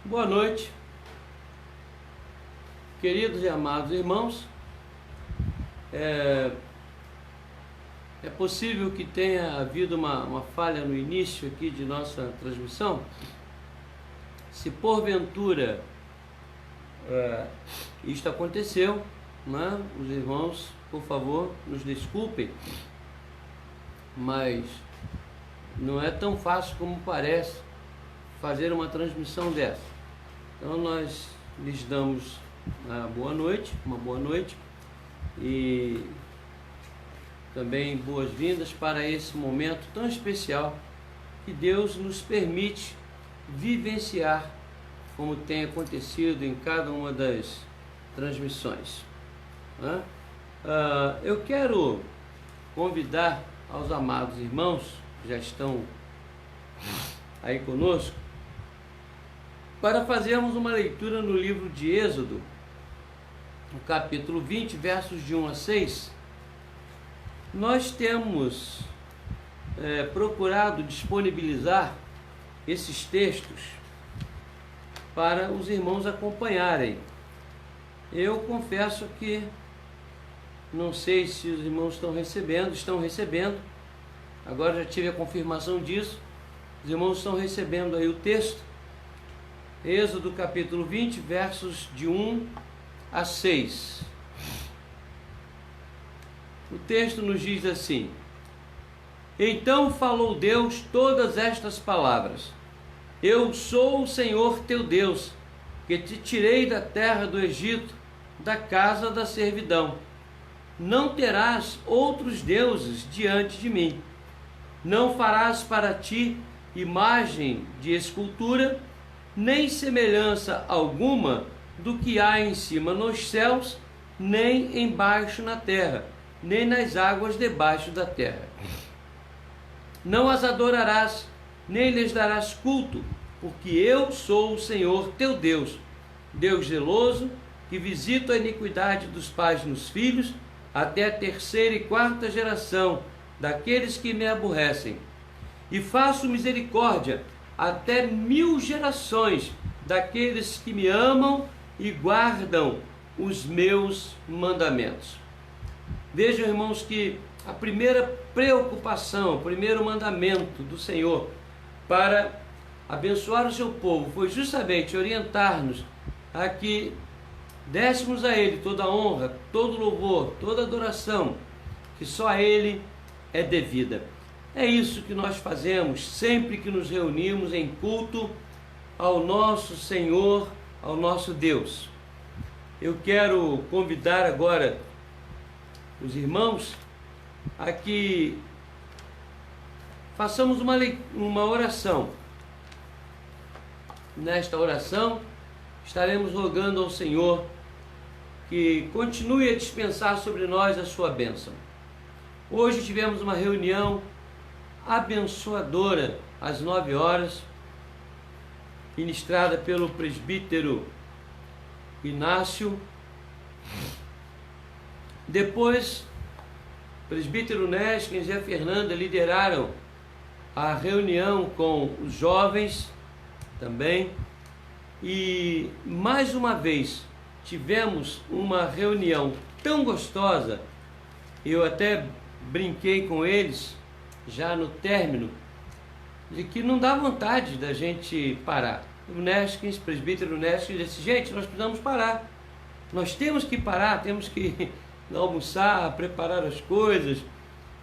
Boa noite, queridos e amados irmãos. É possível que tenha havido uma falha no início aqui de nossa transmissão. Se porventura isto aconteceu, né? Os irmãos, por favor, nos desculpem, mas não é tão fácil como parece fazer uma transmissão dessa. Então nós lhes damos uma boa noite e também boas-vindas para esse momento tão especial que Deus nos permite vivenciar, como tem acontecido em cada uma das transmissões. Eu quero convidar aos amados irmãos que já estão aí conosco para fazermos uma leitura no livro de Êxodo, no capítulo 20, versos de 1 a 6. Nós temos procurado disponibilizar esses textos para os irmãos acompanharem. Eu confesso que não sei se os irmãos estão recebendo, agora já tive a confirmação disso. Os irmãos estão recebendo aí o texto, Êxodo capítulo 20, versos de 1 a 6. O texto nos diz assim: Então falou Deus todas estas palavras: Eu sou o Senhor teu Deus, que te tirei da terra do Egito, da casa da servidão. Não terás outros deuses diante de mim. Não farás para ti imagem de escultura, nem semelhança alguma do que há em cima nos céus, nem embaixo na terra, nem nas águas debaixo da terra. Não as adorarás, nem lhes darás culto, porque eu sou o Senhor teu Deus, Deus zeloso, que visita a iniquidade dos pais nos filhos, até a terceira e quarta geração daqueles que me aborrecem. E faço misericórdia até 1000 gerações daqueles que me amam e guardam os meus mandamentos. Vejam, irmãos, que a primeira preocupação, o primeiro mandamento do Senhor para abençoar o seu povo foi justamente orientar-nos a que dessemos a Ele toda a honra, todo louvor, toda adoração, que só a Ele é devida. É isso que nós fazemos sempre que nos reunimos em culto ao nosso Senhor, ao nosso Deus. Eu quero convidar agora os irmãos a que façamos uma oração. Nesta oração estaremos rogando ao Senhor que continue a dispensar sobre nós a sua bênção. Hoje tivemos uma reunião abençoadora às 9 horas, ministrada pelo presbítero Inácio. Depois, o presbítero Neskens e a Fernanda lideraram a reunião com os jovens também. E mais uma vez tivemos uma reunião tão gostosa. Eu até brinquei com eles já no término, de que não dá vontade da gente parar. O Neskens, presbítero Neskens, disse: gente, nós precisamos parar, nós temos que parar, temos que almoçar, preparar as coisas.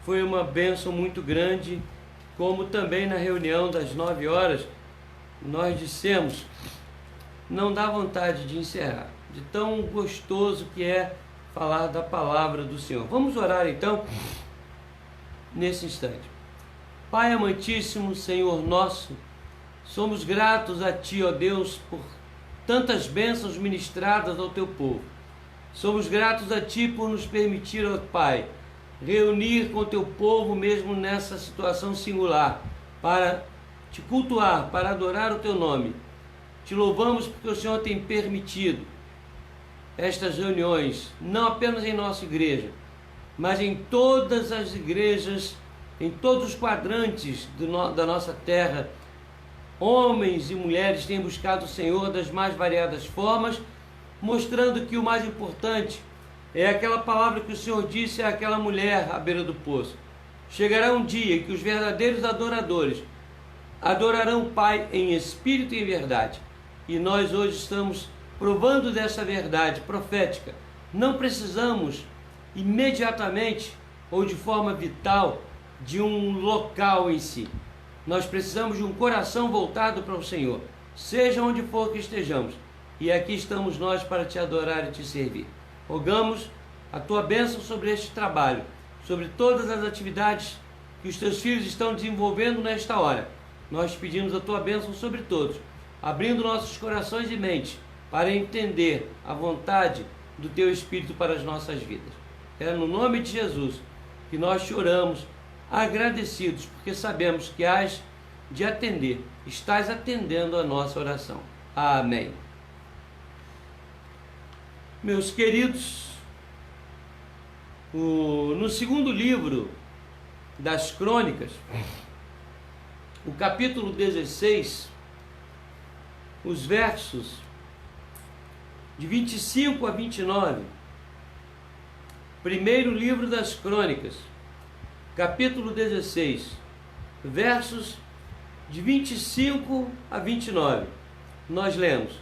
Foi uma bênção muito grande, como também na reunião das 9 horas, nós dissemos, não dá vontade de encerrar, de tão gostoso que é falar da palavra do Senhor. Vamos orar então, nesse instante. Pai amantíssimo, Senhor nosso, somos gratos a Ti, ó Deus, por tantas bênçãos ministradas ao Teu povo. Somos gratos a Ti por nos permitir, ó Pai, reunir com o Teu povo mesmo nessa situação singular, para Te cultuar, para adorar o Teu nome. Te louvamos porque o Senhor tem permitido estas reuniões, não apenas em nossa igreja, mas em todas as igrejas, em todos os quadrantes da nossa terra, homens e mulheres têm buscado o Senhor das mais variadas formas, mostrando que o mais importante é aquela palavra que o Senhor disse àquela mulher à beira do poço. Chegará um dia em que os verdadeiros adoradores adorarão o Pai em espírito e em verdade. E nós hoje estamos provando dessa verdade profética. Não precisamos imediatamente ou de forma vital de um local em si. Nós precisamos de um coração voltado para o Senhor, seja onde for que estejamos. E aqui estamos nós para te adorar e te servir. Rogamos a tua bênção sobre este trabalho, sobre todas as atividades que os teus filhos estão desenvolvendo nesta hora. Nós pedimos a tua bênção sobre todos, abrindo nossos corações e mentes para entender a vontade do teu Espírito para as nossas vidas. É no nome de Jesus que nós te oramos, agradecidos, porque sabemos que hás de atender, estás atendendo a nossa oração. Amém. Meus queridos, no segundo livro das Crônicas, o capítulo 16, os versos de 25 a 29, primeiro livro das Crônicas, capítulo 16, versos de 25 a 29, nós lemos: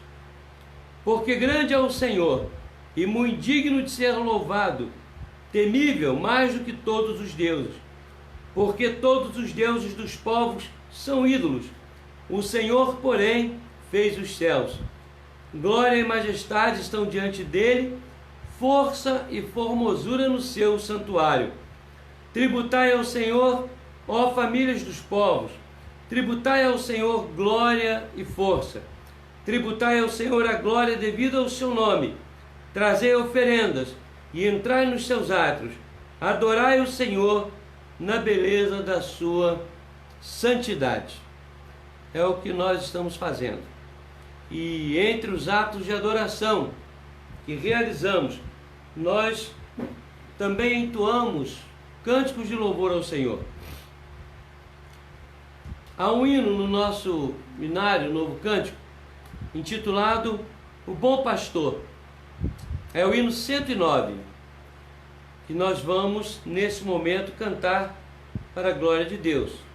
Porque grande é o Senhor, e muito digno de ser louvado, temível mais do que todos os deuses, porque todos os deuses dos povos são ídolos, o Senhor, porém, fez os céus. Glória e majestade estão diante dele, força e formosura no seu santuário. Tributai ao Senhor, ó famílias dos povos, tributai ao Senhor glória e força. Tributai ao Senhor a glória devida ao seu nome. Trazei oferendas e entrai nos seus átrios. Adorai o Senhor na beleza da sua santidade. É o que nós estamos fazendo. E entre os atos de adoração que realizamos, nós também entoamos cânticos de louvor ao Senhor. Há um hino no nosso hinário, Novo Cântico, intitulado O Bom Pastor. É o hino 109, que nós vamos, nesse momento, cantar para a glória de Deus.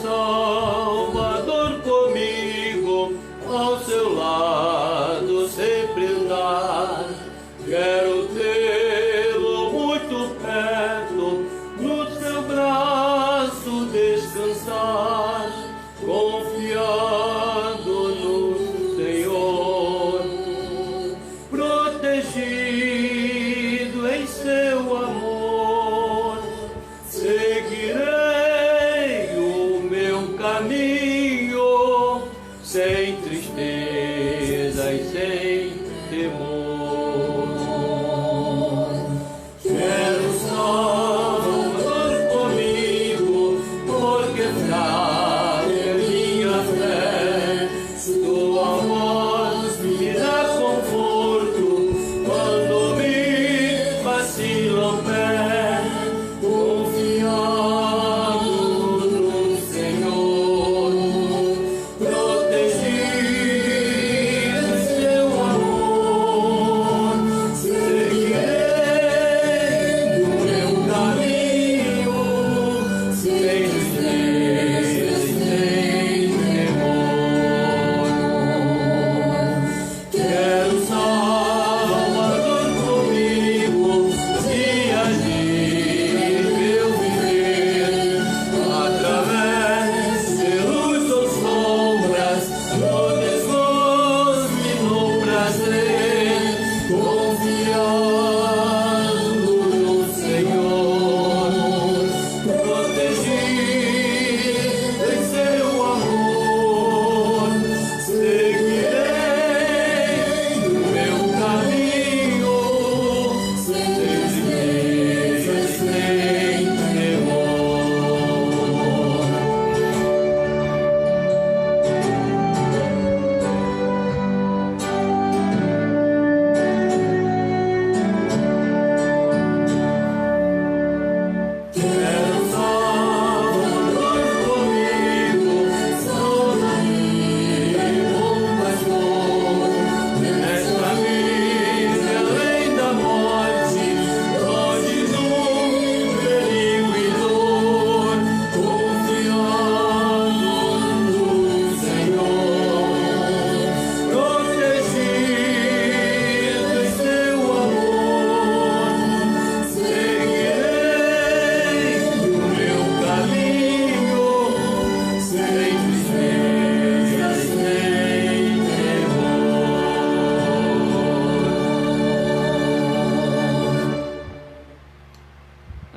Salvador comigo, ao seu lado sempre andar. Quero tê-lo muito perto, no seu braço descansar, confiando no Senhor, protegido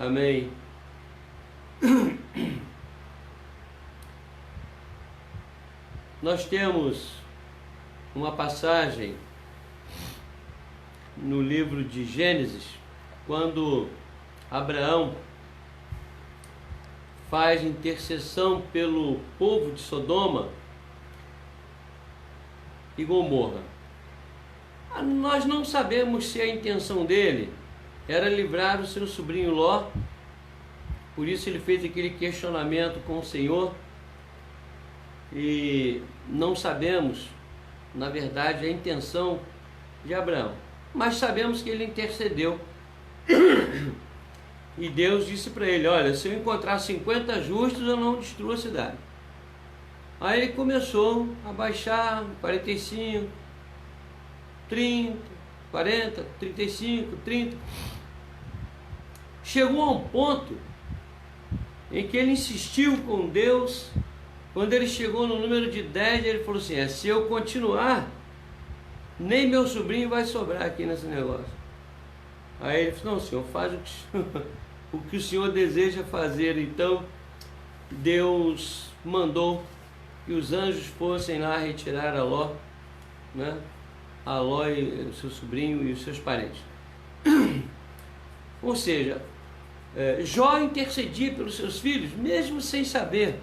Amém. Nós temos uma passagem no livro de Gênesis, quando Abraão faz intercessão pelo povo de Sodoma e Gomorra. Nós não sabemos se a intenção dele era livrar o seu sobrinho Ló, por isso ele fez aquele questionamento com o Senhor, e não sabemos, na verdade, a intenção de Abraão, mas sabemos que ele intercedeu. E Deus disse para ele: olha, se eu encontrar 50 justos, eu não destruo a cidade. Aí ele começou a baixar 45, 30, 40, 35, 30. Chegou a um ponto em que ele insistiu com Deus. Quando ele chegou no número de 10, ele falou assim: se eu continuar, nem meu sobrinho vai sobrar aqui nesse negócio. Aí ele falou: não, Senhor, faz o que o Senhor deseja fazer. Então Deus mandou que os anjos fossem lá retirar a Ló, né? A Ló e o seu sobrinho e os seus parentes. Ou seja, Jó intercedia pelos seus filhos, mesmo sem saber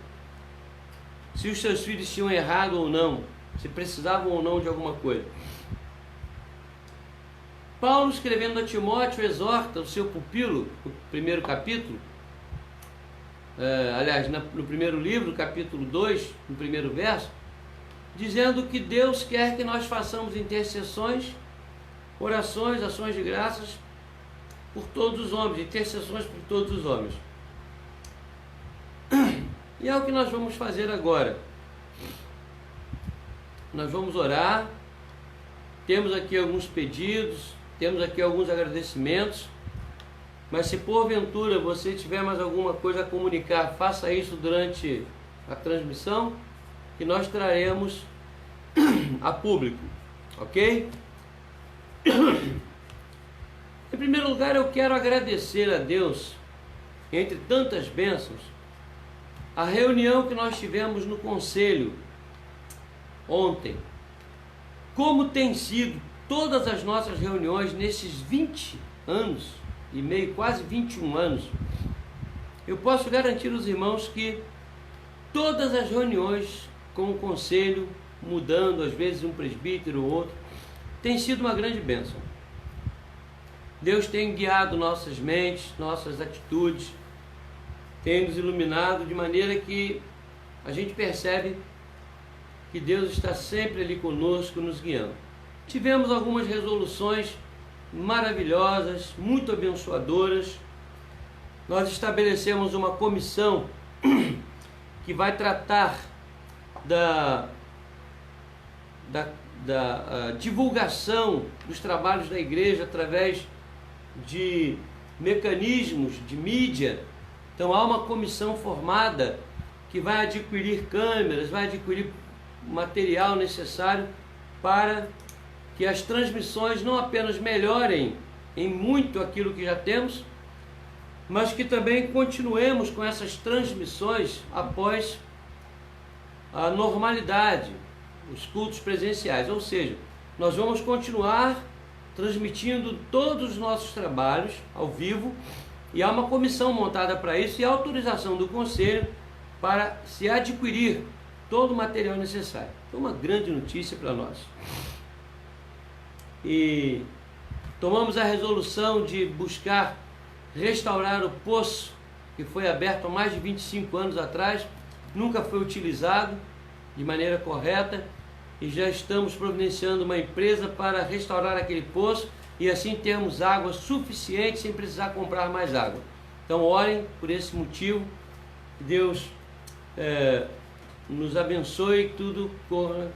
se os seus filhos tinham errado ou não, se precisavam ou não de alguma coisa. Paulo, escrevendo a Timóteo, exorta o seu pupilo, no primeiro capítulo, aliás, no primeiro livro, capítulo 2, no primeiro verso, dizendo que Deus quer que nós façamos intercessões, orações, ações de graças por todos os homens, intercessões por todos os homens. E é o que nós vamos fazer agora. Nós vamos orar, temos aqui alguns pedidos, temos aqui alguns agradecimentos, mas se porventura você tiver mais alguma coisa a comunicar, faça isso durante a transmissão, que nós traremos a público, ok? Em primeiro lugar, eu quero agradecer a Deus, entre tantas bênçãos, a reunião que nós tivemos no conselho ontem. Como tem sido todas as nossas reuniões nesses 20 anos e meio, quase 21 anos, eu posso garantir aos irmãos que todas as reuniões com o conselho, mudando às vezes um presbítero ou outro, tem sido uma grande bênção. Deus tem guiado nossas mentes, nossas atitudes, tem nos iluminado de maneira que a gente percebe que Deus está sempre ali conosco, nos guiando. Tivemos algumas resoluções maravilhosas, muito abençoadoras. Nós estabelecemos uma comissão que vai tratar da divulgação dos trabalhos da igreja através de mecanismos de mídia. Então há uma comissão formada que vai adquirir câmeras, vai adquirir material necessário para que as transmissões não apenas melhorem em muito aquilo que já temos, mas que também continuemos com essas transmissões após a normalidade, os cultos presenciais. Ou seja, nós vamos continuar transmitindo todos os nossos trabalhos ao vivo, e há uma comissão montada para isso e autorização do conselho para se adquirir todo o material necessário. É uma grande notícia para nós. E tomamos a resolução de buscar restaurar o poço que foi aberto há mais de 25 anos atrás, nunca foi utilizado de maneira correta, e já estamos providenciando uma empresa para restaurar aquele poço e assim termos água suficiente sem precisar comprar mais água. Então orem por esse motivo, que Deus nos abençoe e tudo corra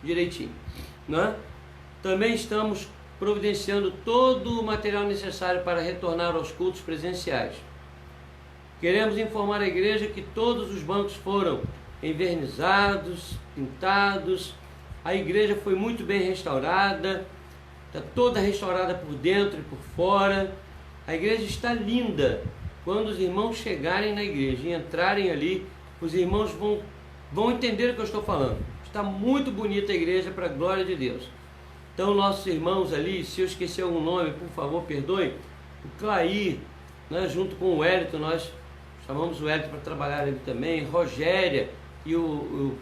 direitinho, né? Também estamos providenciando todo o material necessário para retornar aos cultos presenciais. Queremos informar a igreja que todos os bancos foram envernizados, pintados, a igreja foi muito bem restaurada, está toda restaurada por dentro e por fora, a igreja está linda, quando os irmãos chegarem na igreja e entrarem ali, os irmãos vão entender o que eu estou falando. Está muito bonita a igreja, para a glória de Deus. Então, nossos irmãos ali, se eu esqueci algum nome, por favor, perdoe. O Clair, né, junto com o Wellington, nós chamamos o Wellington para trabalhar ali também. Rogéria e o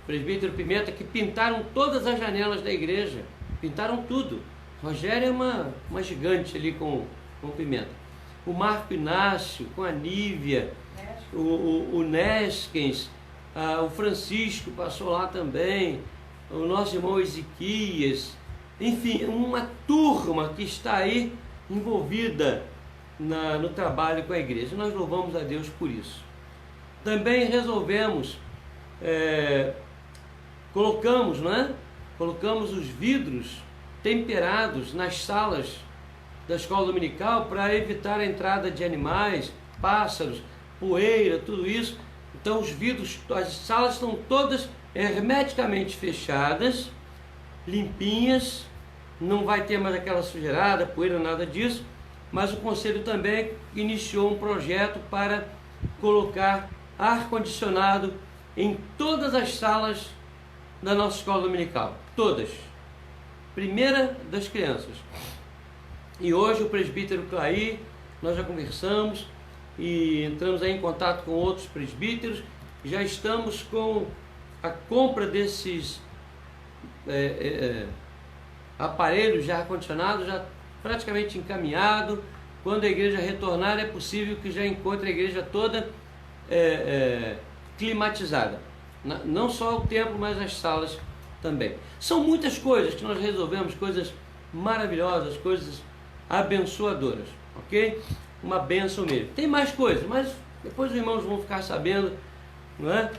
presbítero Pimenta, que pintaram todas as janelas da igreja. Pintaram tudo. Rogéria é uma gigante ali com Pimenta. O Marco Inácio, com a Nívia, o Neskens, o Francisco passou lá também, o nosso irmão Ezequias, enfim, uma turma que está aí envolvida no trabalho com a igreja. Nós louvamos a Deus por isso. Também resolvemos, colocamos os vidros temperados nas salas da escola dominical para evitar a entrada de animais, pássaros, poeira, tudo isso. Então os vidros, as salas estão todas hermeticamente fechadas, limpinhas, não vai ter mais aquela sujeirada, poeira, nada disso. Mas o conselho também iniciou um projeto para colocar ar-condicionado em todas as salas da nossa escola dominical, todas, primeira das crianças. E hoje o presbítero Clair, nós já conversamos e entramos aí em contato com outros presbíteros, já estamos com a compra desses aparelhos de ar-condicionado já praticamente encaminhado. Quando a igreja retornar, é possível que já encontre a igreja toda climatizada, não só o templo, mas as salas também. São muitas coisas que nós resolvemos, coisas maravilhosas, coisas abençoadoras, ok? Uma bênção mesmo. Tem mais coisas, mas depois os irmãos vão ficar sabendo, não é?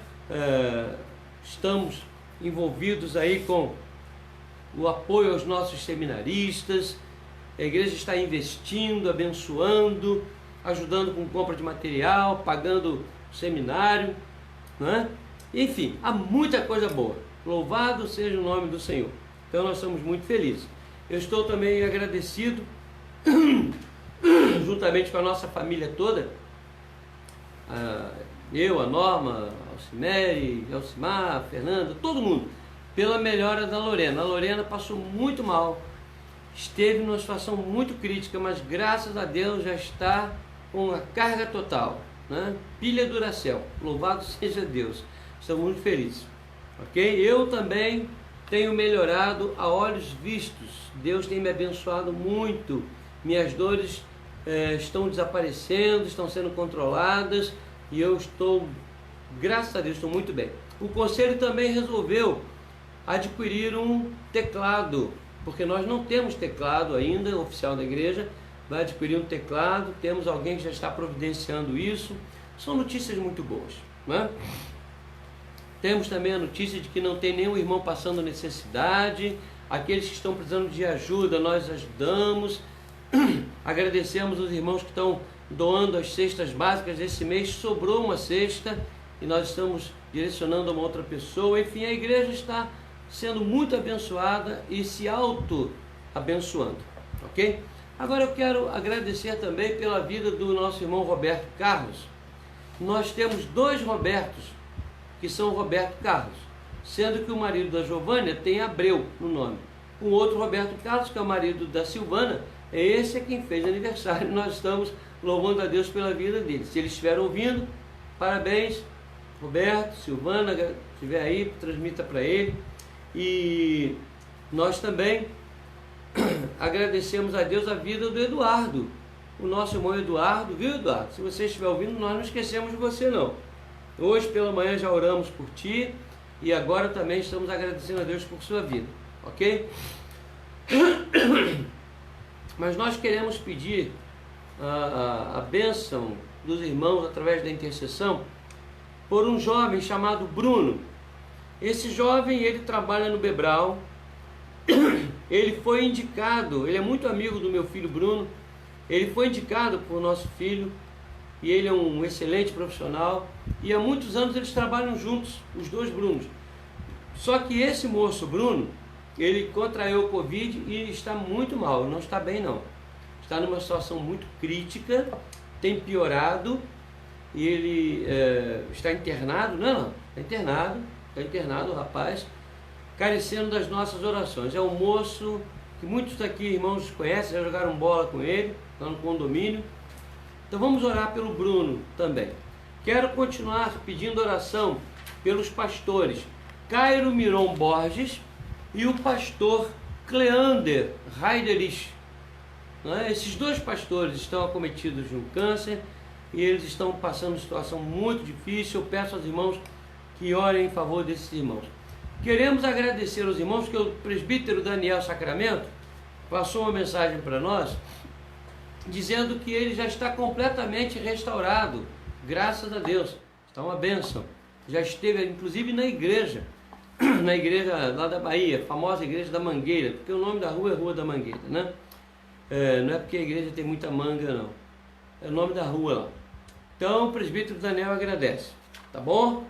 Estamos envolvidos aí com o apoio aos nossos seminaristas. A igreja está investindo, abençoando, ajudando com compra de material, pagando o seminário, não é? Enfim, há muita coisa boa. Louvado seja o nome do Senhor. Então nós somos muito felizes. Eu estou também agradecido, juntamente com a nossa família toda, eu, a Norma, a Alcimere, Elcimar, a Fernanda, todo mundo, pela melhora da Lorena. A Lorena passou muito mal, esteve numa situação muito crítica, mas graças a Deus já está com a carga total, né? Pilha Duracell, louvado seja Deus, estamos muito felizes, ok? Eu também tenho melhorado a olhos vistos, Deus tem me abençoado muito, minhas dores estão desaparecendo, estão sendo controladas e eu estou, graças a Deus, estou muito bem. O conselho também resolveu adquirir um teclado, porque nós não temos teclado ainda oficial da igreja. Vai adquirir um teclado, temos alguém que já está providenciando isso. São notícias muito boas, né? Temos também a notícia de que não tem nenhum irmão passando necessidade. Aqueles que estão precisando de ajuda, nós ajudamos. Agradecemos os irmãos que estão doando as cestas básicas. Esse mês sobrou uma cesta e nós estamos direcionando a uma outra pessoa. Enfim, a igreja está sendo muito abençoada e se auto-abençoando, ok? Agora eu quero agradecer também pela vida do nosso irmão Roberto Carlos. Nós temos 2 Robertos, que são Roberto Carlos, sendo que o marido da Giovânia tem Abreu no nome. O outro Roberto Carlos, que é o marido da Silvana, esse é quem fez aniversário. Nós estamos louvando a Deus pela vida dele. Se eles estiverem ouvindo, parabéns, Roberto, Silvana, se estiver aí, transmita para ele. E nós também agradecemos a Deus a vida do Eduardo, o nosso irmão Eduardo, viu, Eduardo? Se você estiver ouvindo, nós não esquecemos de você não. Hoje pela manhã já oramos por ti e agora também estamos agradecendo a Deus por sua vida, ok? Mas nós queremos pedir a bênção dos irmãos através da intercessão por um jovem chamado Bruno. Esse jovem, ele trabalha no Bebral, ele foi indicado, ele é muito amigo do meu filho Bruno, ele foi indicado por nosso filho e ele é um excelente profissional e há muitos anos eles trabalham juntos, os 2 Brunos. Só que esse moço Bruno, ele contraiu o Covid e está muito mal, não está bem não. Está numa situação muito crítica, tem piorado e ele está internado, está internado o rapaz, carecendo das nossas orações. É um moço que muitos daqui, irmãos, conhecem, já jogaram bola com ele, lá no condomínio. Então vamos orar pelo Bruno também. Quero continuar pedindo oração pelos pastores Cairo Miron Borges e o pastor Cleander Heiderich. Esses dois pastores estão acometidos de um câncer e eles estão passando uma situação muito difícil. Eu peço aos irmãos que orem em favor desses irmãos. Queremos agradecer aos irmãos que o presbítero Daniel Sacramento passou uma mensagem para nós, dizendo que ele já está completamente restaurado, graças a Deus. Está uma bênção. Já esteve inclusive na igreja lá da Bahia, a famosa igreja da Mangueira, porque o nome da rua é Rua da Mangueira, né? Não é porque a igreja tem muita manga, não. É o nome da rua lá. Então o presbítero Daniel agradece, tá bom?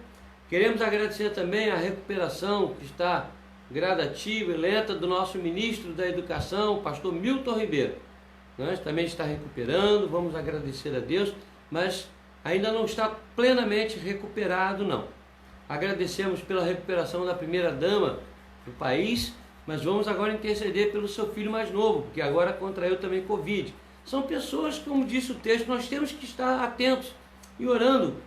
Queremos agradecer também a recuperação que está gradativa e lenta do nosso ministro da Educação, o pastor Milton Ribeiro. Nós também está recuperando, vamos agradecer a Deus, mas ainda não está plenamente recuperado, não. Agradecemos pela recuperação da primeira-dama do país, mas vamos agora interceder pelo seu filho mais novo, porque agora contraiu também Covid. São pessoas, como disse o texto, nós temos que estar atentos e orando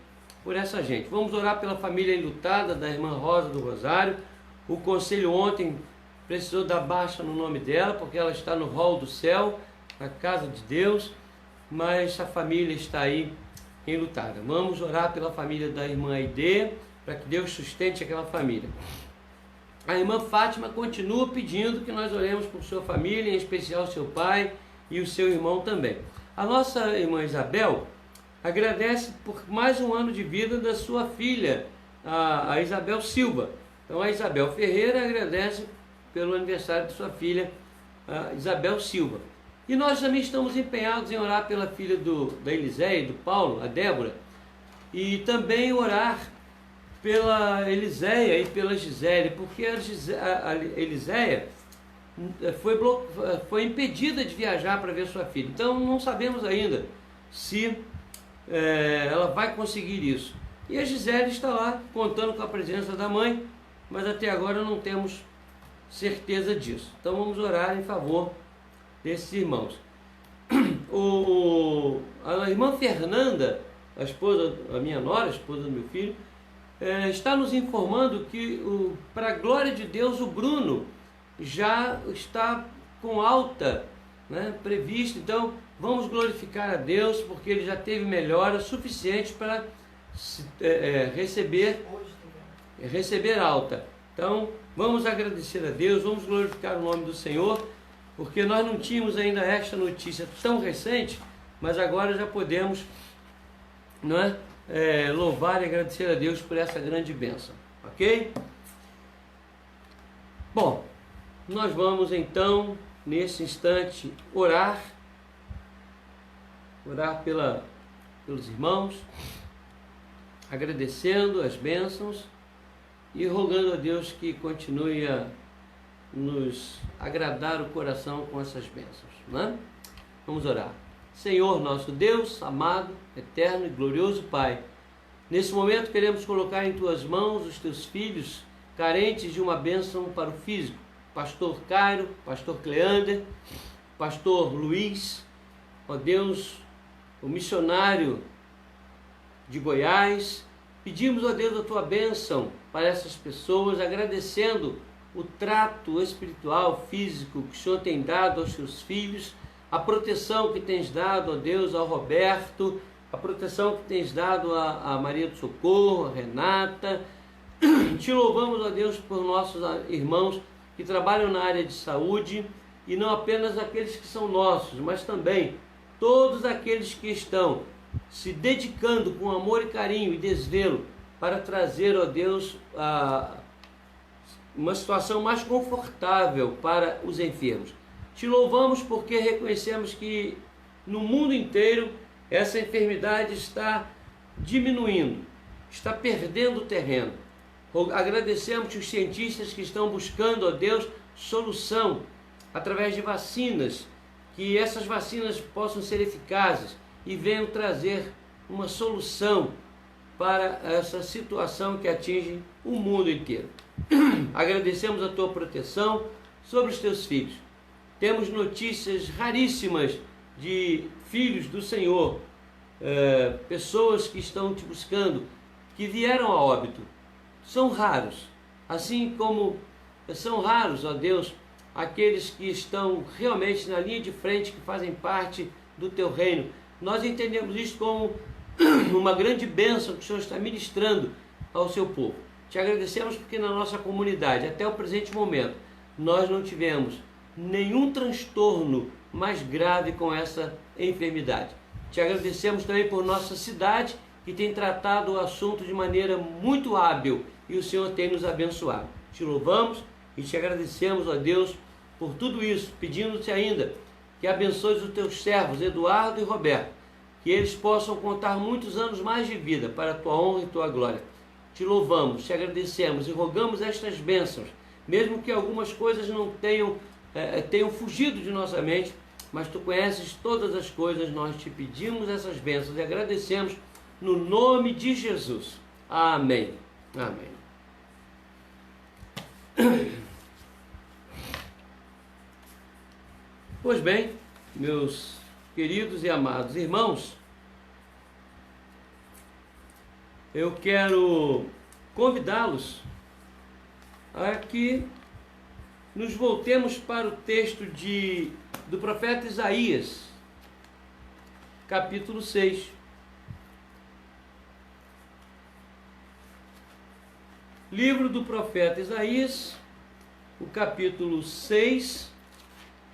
por essa gente. Vamos orar pela família enlutada da irmã Rosa do Rosário. O conselho ontem precisou dar baixa no nome dela, porque ela está no rol do céu, na casa de Deus, mas a família está aí enlutada. Vamos orar pela família da irmã Aide, para que Deus sustente aquela família. A irmã Fátima continua pedindo que nós oremos por sua família, em especial seu pai e o seu irmão também. A nossa irmã Isabel agradece por mais um ano de vida da sua filha, a Isabel Silva. Então a Isabel Ferreira agradece pelo aniversário de sua filha, a Isabel Silva. E nós também estamos empenhados em orar pela filha da Eliséia e do Paulo, a Débora, e também orar pela Eliséia e pela Gisele, porque a Eliséia foi impedida de viajar para ver sua filha. Então não sabemos ainda se ela vai conseguir isso. E a Gisele está lá contando com a presença da mãe, mas até agora não temos certeza disso. Então vamos orar em favor desses irmãos. A irmã Fernanda, a minha nora, a esposa do meu filho, está nos informando que, para a glória de Deus, o Bruno já está com alta, né, prevista. Então vamos glorificar a Deus, porque ele já teve melhora suficiente para receber alta. Então vamos agradecer a Deus, vamos glorificar o nome do Senhor, porque nós não tínhamos ainda esta notícia tão recente, mas agora já podemos, não é? Louvar e agradecer a Deus por essa grande bênção, ok? Bom, nós vamos então, nesse instante, orar pelos irmãos, agradecendo as bênçãos e rogando a Deus que continue a nos agradar o coração com essas bênçãos, né? Vamos orar. Senhor, nosso Deus, amado, eterno e glorioso Pai, nesse momento queremos colocar em Tuas mãos os Teus filhos carentes de uma bênção para o físico. Pastor Cairo, Pastor Cleander, Pastor Luiz, ó Deus, o missionário de Goiás. Pedimos, ó Deus, a Tua bênção para essas pessoas, agradecendo o trato espiritual, físico que o Senhor tem dado aos Seus filhos, a proteção que tens dado, ó Deus, ao Roberto, a proteção que tens dado a Maria do Socorro, a Renata. Te louvamos, ó Deus, por nossos irmãos que trabalham na área de saúde, e não apenas aqueles que são nossos, mas também todos aqueles que estão se dedicando com amor e carinho e desvelo para trazer, ó Deus, uma situação mais confortável para os enfermos. Te louvamos porque reconhecemos que no mundo inteiro essa enfermidade está diminuindo, está perdendo terreno. Agradecemos os cientistas que estão buscando, ó Deus, solução através de vacinas, que essas vacinas possam ser eficazes e venham trazer uma solução para essa situação que atinge o mundo inteiro. Agradecemos a tua proteção sobre os teus filhos. Temos notícias raríssimas de filhos do Senhor, pessoas que estão te buscando, que vieram a óbito. São raros, assim como são raros, ó Deus, aqueles que estão realmente na linha de frente, que fazem parte do teu reino. Nós entendemos isso como uma grande bênção que o Senhor está ministrando ao seu povo. Te agradecemos porque na nossa comunidade, até o presente momento, nós não tivemos nenhum transtorno mais grave com essa enfermidade. Te agradecemos também por nossa cidade, que tem tratado o assunto de maneira muito hábil, e o Senhor tem nos abençoado. Te louvamos e te agradecemos, ó Deus, por tudo isso, pedindo-te ainda que abençoes os teus servos, Eduardo e Roberto, que eles possam contar muitos anos mais de vida para a tua honra e tua glória. Te louvamos, te agradecemos e rogamos estas bênçãos, mesmo que algumas coisas não tenham fugido de nossa mente, mas tu conheces todas as coisas. Nós te pedimos essas bênçãos e agradecemos no nome de Jesus. Amém. Amém. Pois bem, meus queridos e amados irmãos, eu quero convidá-los a que nos voltemos para o texto do profeta Isaías, capítulo 6. Livro do profeta Isaías, o capítulo 6,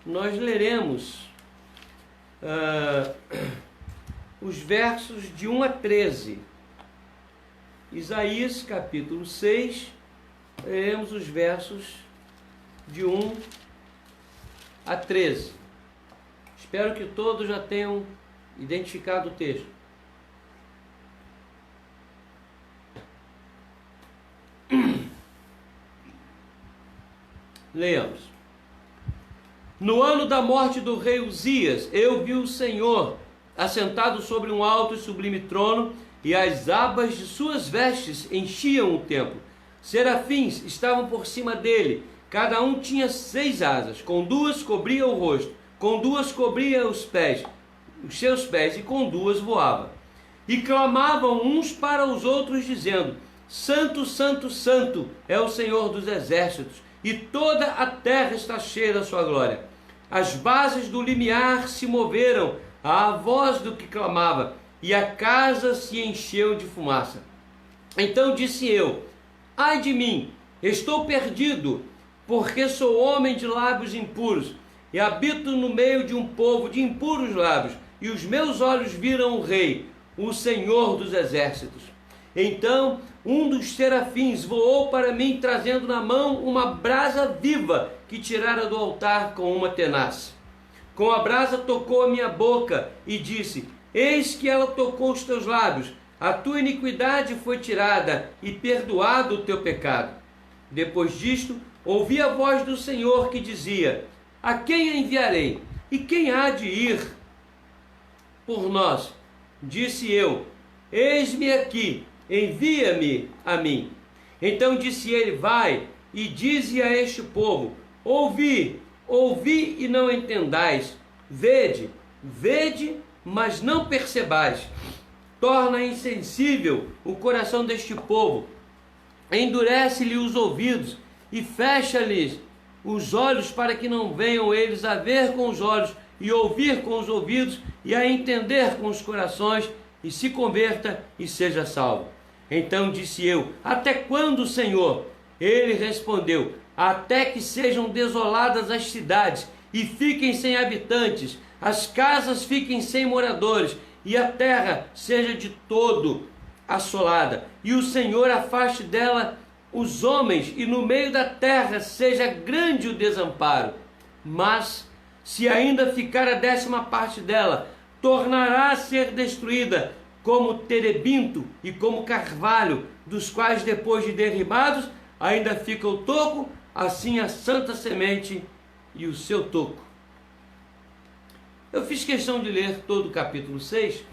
nós leremos os versos de 1 a 13. Isaías, capítulo 6, leremos os versos de 1 a 13. Espero que todos já tenham identificado o texto. Leamos. No ano da morte do rei Uzias, eu vi o Senhor assentado sobre um alto e sublime trono, e as abas de suas vestes enchiam o templo. Serafins estavam por cima dele, cada um tinha 6 asas, com 2 cobria o rosto, com 2 cobria os seus pés, e com 2 voava. E clamavam uns para os outros, dizendo: Santo, Santo, Santo é o Senhor dos exércitos, e toda a terra está cheia da sua glória. As bases do limiar se moveram à voz do que clamava, e a casa se encheu de fumaça. Então disse eu: ai de mim, estou perdido, porque sou homem de lábios impuros, e habito no meio de um povo de impuros lábios, e os meus olhos viram o Rei, o Senhor dos exércitos. Então um dos serafins voou para mim, trazendo na mão uma brasa viva que tirara do altar com uma tenaz. Com a brasa tocou a minha boca e disse: eis que ela tocou os teus lábios, a tua iniquidade foi tirada e perdoado o teu pecado. Depois disto, ouvi a voz do Senhor que dizia: a quem a enviarei? E quem há de ir por nós? Disse eu: eis-me aqui, envia-me a mim. Então disse ele: vai e dize a este povo: ouvi e não entendais, vede, mas não percebais. Torna insensível o coração deste povo, endurece-lhe os ouvidos e fecha-lhes os olhos, para que não venham eles a ver com os olhos e ouvir com os ouvidos e a entender com os corações, e se converta e seja salvo. Então disse eu: até quando, Senhor? Ele respondeu: até que sejam desoladas as cidades e fiquem sem habitantes, as casas fiquem sem moradores, e a terra seja de todo assolada, e o Senhor afaste dela os homens, e no meio da terra seja grande o desamparo. Mas se ainda ficar a 10ª parte dela, tornará a ser destruída, como terebinto e como carvalho, dos quais depois de derribados ainda fica o toco, assim a santa semente e o seu toco. Eu fiz questão de ler todo o capítulo 6,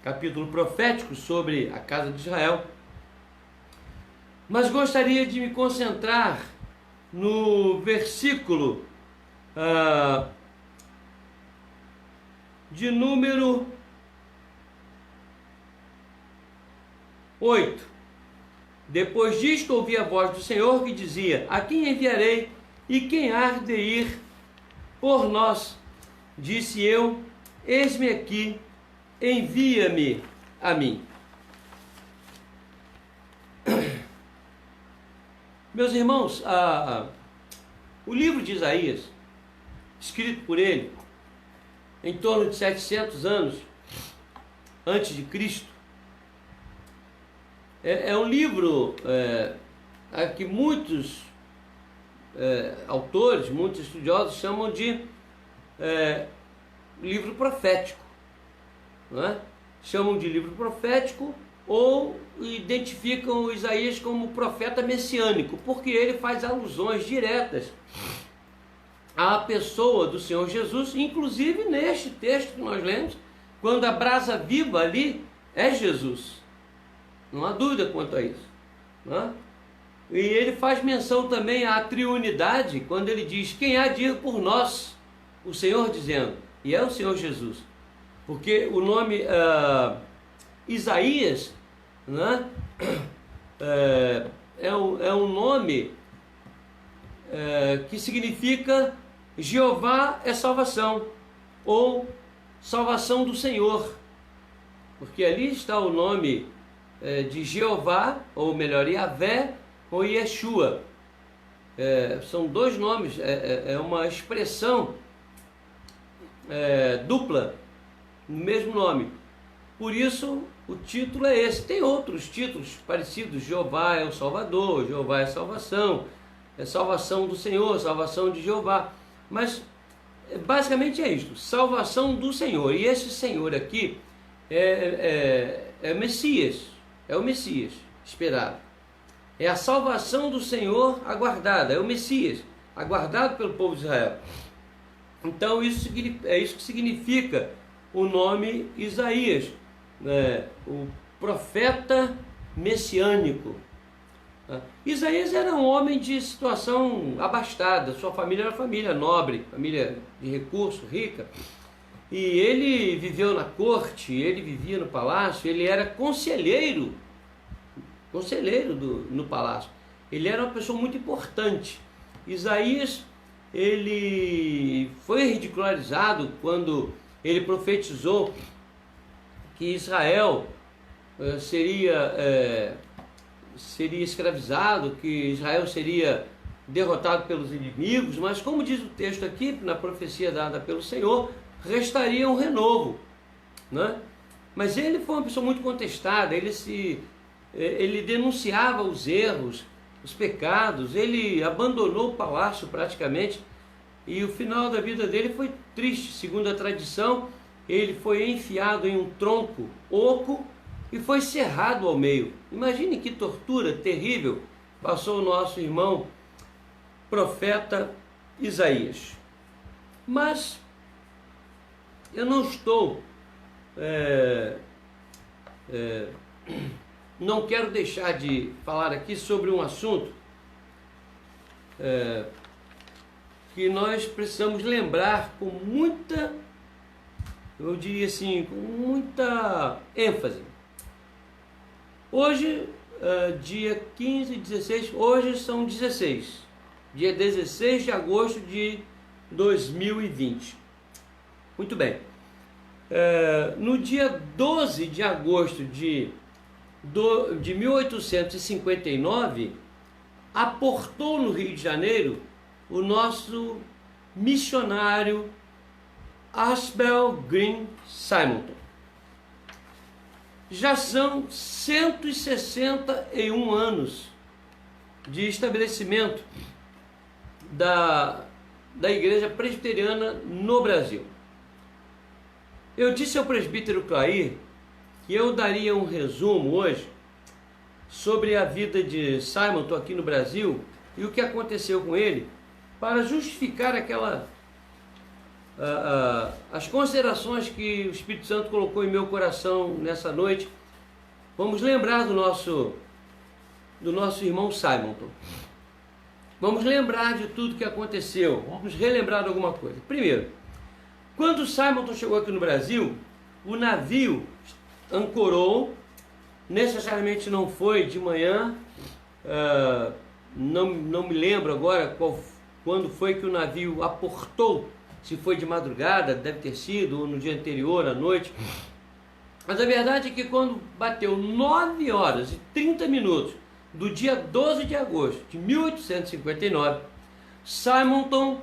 capítulo profético sobre a casa de Israel, mas gostaria de me concentrar no versículo de número 8. Depois disto ouvi a voz do Senhor que dizia: a quem enviarei e quem há de ir por nós? Disse eu: eis-me aqui, envia-me a mim. Meus irmãos, o livro de Isaías, escrito por ele em torno de 700 anos antes de Cristo, é um livro que muitos autores, muitos estudiosos chamam de livro profético, não é? Chamam de livro profético ou identificam Isaías como profeta messiânico, porque ele faz alusões diretas à pessoa do Senhor Jesus, inclusive neste texto que nós lemos, quando a brasa viva ali é Jesus. Não há dúvida quanto a isso, não é? E ele faz menção também à triunidade, quando ele diz: quem há de ir por nós? O Senhor dizendo, e é o Senhor Jesus, porque o nome Isaías, né, é um nome que significa Jeová é salvação, ou salvação do Senhor, porque ali está o nome de Jeová, ou melhor, Yahvé ou Yeshua. São dois nomes, é uma expressão dupla no mesmo nome. Por isso o título é esse. Tem outros títulos parecidos: Jeová é o Salvador, Jeová é a salvação, é salvação do Senhor, salvação de Jeová. Mas basicamente é isto: salvação do Senhor. E esse Senhor aqui é Messias, é o Messias esperado. É a salvação do Senhor aguardada, é o Messias aguardado pelo povo de Israel. Então é isso que significa o nome Isaías, o profeta messiânico. Isaías era um homem de situação abastada, sua família era uma família nobre, família de recurso, rica, e ele viveu na corte, ele vivia no palácio, ele era conselheiro no palácio, ele era uma pessoa muito importante. Isaías, ele foi ridicularizado quando ele profetizou que Israel seria escravizado, que Israel seria derrotado pelos inimigos, mas como diz o texto aqui, na profecia dada pelo Senhor, restaria um renovo, né? Mas ele foi uma pessoa muito contestada, ele denunciava os erros, os pecados, ele abandonou o palácio praticamente, e o final da vida dele foi triste. Segundo a tradição, ele foi enfiado em um tronco oco e foi cerrado ao meio. Imagine que tortura terrível passou o nosso irmão profeta Isaías. Mas eu não estou não quero deixar de falar aqui sobre um assunto que nós precisamos lembrar com muita, eu diria assim, com muita ênfase. Hoje, dia 15, 16, hoje são 16, dia 16 de agosto de 2020. Muito bem. No dia 12 de agosto de 1859, aportou no Rio de Janeiro o nosso missionário Ashbel Green Simonton. Já são 161 anos de estabelecimento da Igreja Presbiteriana no Brasil. Eu disse ao presbítero Clair que eu daria um resumo hoje sobre a vida de Simonton aqui no Brasil e o que aconteceu com ele, para justificar aquela as considerações que o Espírito Santo colocou em meu coração nessa noite. Vamos lembrar do nosso irmão Simonton. Vamos lembrar de tudo que aconteceu. Vamos relembrar de alguma coisa. Primeiro, quando Simonton chegou aqui no Brasil, o navio ancorou. Necessariamente não foi de manhã. Não me lembro agora quando foi que o navio aportou. Se foi de madrugada, deve ter sido, ou no dia anterior, à noite. Mas a verdade é que quando bateu 9 horas e 30 minutos do dia 12 de agosto de 1859, Simonton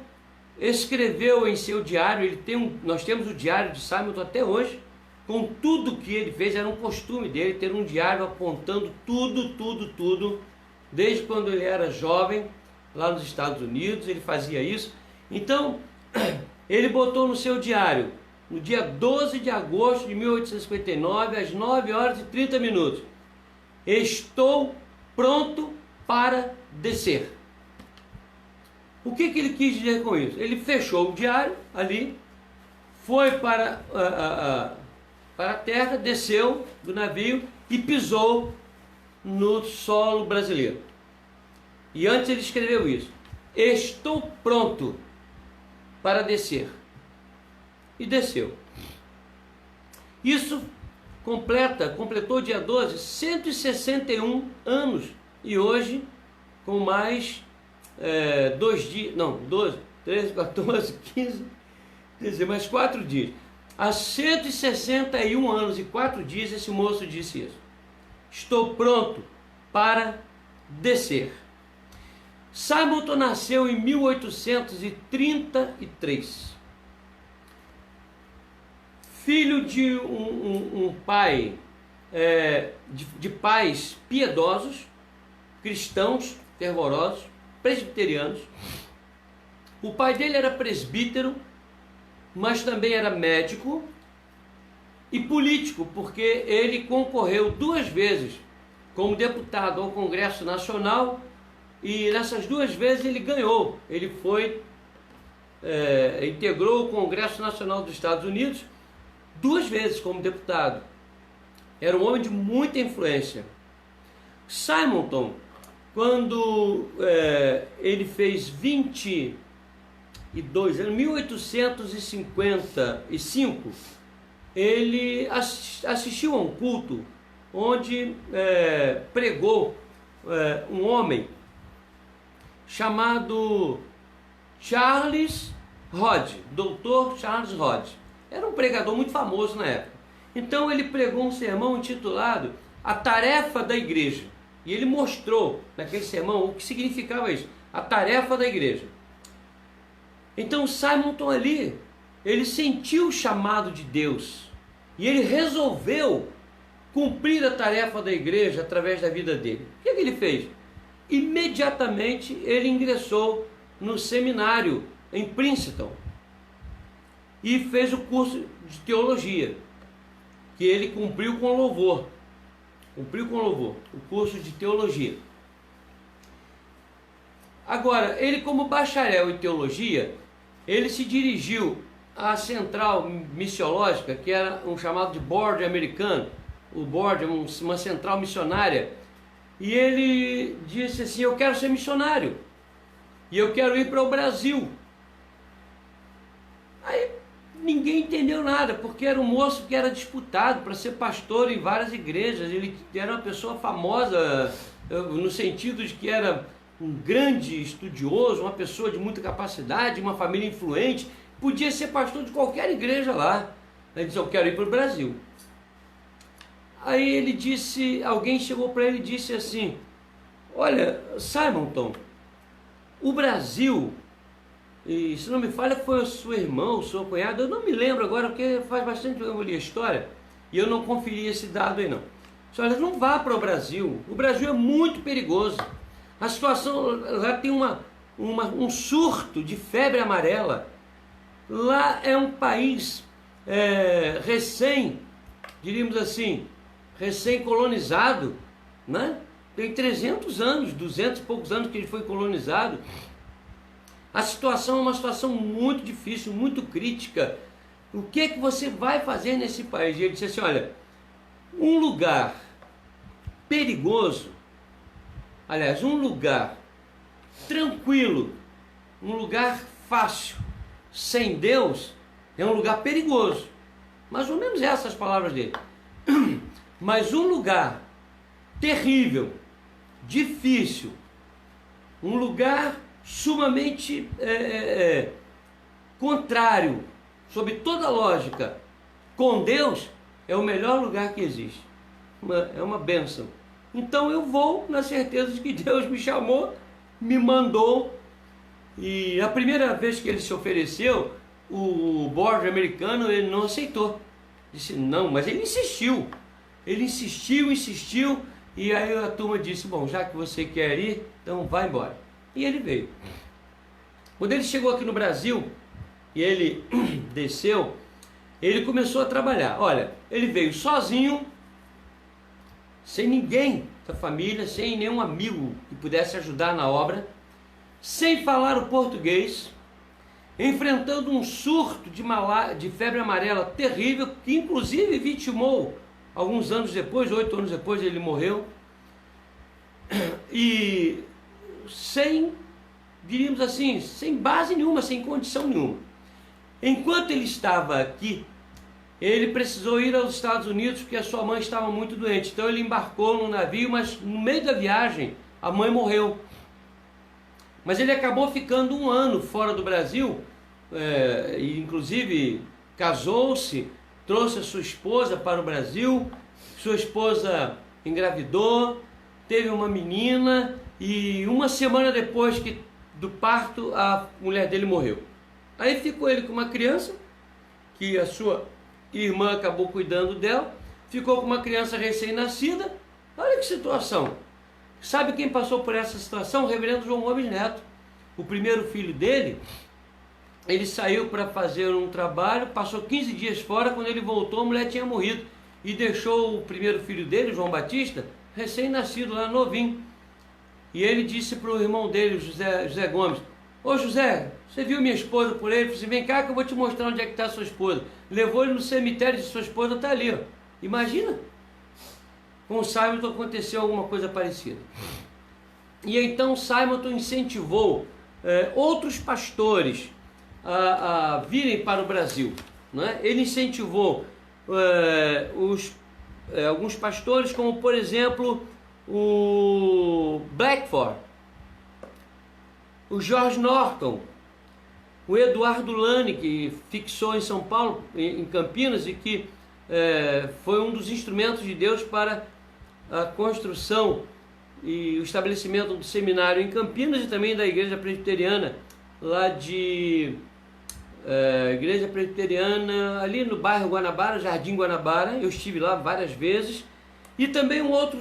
escreveu em seu diário, nós temos o diário de Simonton até hoje, com tudo que ele fez. Era um costume dele ter um diário apontando tudo, desde quando ele era jovem, lá nos Estados Unidos, ele fazia isso. Então, ele botou no seu diário, no dia 12 de agosto de 1859, às 9 horas e 30 minutos, estou pronto para descer. O que ele quis dizer com isso? Ele fechou o diário ali, foi para a terra, desceu do navio e pisou no solo brasileiro. E antes ele escreveu isso: estou pronto para descer. E desceu. Isso completou dia 12, 161 anos. E hoje, com mais 2 dias, não, 12, 13, 14, 15, 16, mais 4 dias. Há 161 anos e 4 dias esse moço disse isso: estou pronto para descer. Simonton nasceu em 1833. Filho de um pai, de pais piedosos, cristãos, fervorosos, presbiterianos. O pai dele era presbítero, mas também era médico e político, porque ele concorreu 2 vezes como deputado ao Congresso Nacional, e nessas 2 vezes ele ganhou. Ele integrou o Congresso Nacional dos Estados Unidos 2 vezes como deputado. Era um homem de muita influência. Simonton, quando ele fez 22, em 1855, ele assistiu a um culto onde pregou um homem chamado Charles Rod, Dr. Charles Rod. Era um pregador muito famoso na época. Então ele pregou um sermão intitulado A Tarefa da Igreja. E ele mostrou naquele sermão o que significava isso, a tarefa da igreja. Então Simonton ali, ele sentiu o chamado de Deus e ele resolveu cumprir a tarefa da igreja através da vida dele. O que ele fez? Imediatamente ele ingressou no seminário em Princeton e fez o curso de teologia, que ele cumpriu com louvor. O curso de teologia. Agora, ele, como bacharel em teologia, ele se dirigiu à central missiológica, que era um chamado de board americano. O board é uma central missionária. E ele disse assim: eu quero ser missionário e eu quero ir para o Brasil. Aí ninguém entendeu nada, porque era um moço que era disputado para ser pastor em várias igrejas. Ele era uma pessoa famosa no sentido de que era um grande estudioso, uma pessoa de muita capacidade, uma família influente, podia ser pastor de qualquer igreja lá. Ele disse: eu quero ir para o Brasil. Aí ele disse, alguém chegou para ele e disse assim: olha, Simonton, o Brasil, e se não me falha foi o seu irmão, o seu cunhado, eu não me lembro agora, porque faz bastante tempo que eu li a história, e eu não conferi esse dado aí não. Olha, não vá para o Brasil é muito perigoso. A situação lá tem um surto de febre amarela. Lá é um país diríamos assim, recém-colonizado, né? Tem 300 anos, 200 e poucos anos que ele foi colonizado. A situação é uma situação muito difícil, muito crítica. O que é que você vai fazer nesse país? E ele disse assim, olha, um lugar perigoso, aliás, um lugar tranquilo, um lugar fácil, sem Deus, é um lugar perigoso. Mais ou menos essas palavras dele. Mas um lugar terrível, difícil, um lugar sumamente contrário, sob toda a lógica, com Deus, é o melhor lugar que existe. É uma bênção. Então eu vou na certeza de que Deus me chamou, me mandou. E a primeira vez que ele se ofereceu, o board americano, ele não aceitou. Disse não, mas ele insistiu. Ele insistiu, e aí a turma disse, bom, já que você quer ir, então vai embora. E ele veio. Quando ele chegou aqui no Brasil, e ele desceu, ele começou a trabalhar. Olha, ele veio sozinho, sem ninguém da família, sem nenhum amigo que pudesse ajudar na obra, sem falar o português, enfrentando um surto de febre amarela terrível, que inclusive vitimou alguns anos depois, 8 anos depois ele morreu, e sem, diríamos assim, sem base nenhuma, sem condição nenhuma. Enquanto ele estava aqui, ele precisou ir aos Estados Unidos porque a sua mãe estava muito doente. Então ele embarcou no navio, mas no meio da viagem a mãe morreu. Mas ele acabou ficando 1 ano fora do Brasil, e inclusive casou-se, trouxe a sua esposa para o Brasil, sua esposa engravidou, teve uma menina, e 1 semana depois do parto a mulher dele morreu. Aí ficou ele com uma criança, que a sua irmã acabou cuidando dela, ficou com uma criança recém-nascida. Olha que situação. Sabe quem passou por essa situação? O reverendo João Gomes Neto. O primeiro filho dele, ele saiu para fazer um trabalho, passou 15 dias fora, quando ele voltou a mulher tinha morrido. E deixou o primeiro filho dele, João Batista, recém-nascido lá, novinho. E ele disse para o irmão dele, José Gomes, ô José, você viu minha esposa por aí? Ele falou assim, vem cá que eu vou te mostrar onde é que está a sua esposa. Levou ele no cemitério, de sua esposa está ali, ó. Imagina. Com o Simonton aconteceu alguma coisa parecida. E então Simonton incentivou outros pastores a virem para o Brasil. Né? Ele incentivou alguns pastores, como por exemplo o Blackford, o George Norton, o Eduardo Lane, que fixou em São Paulo, em Campinas, e que foi um dos instrumentos de Deus para a construção e o estabelecimento do seminário em Campinas e também da Igreja Presbiteriana, lá de Igreja Presbiteriana, ali no bairro Guanabara, Jardim Guanabara. Eu estive lá várias vezes. E também um outro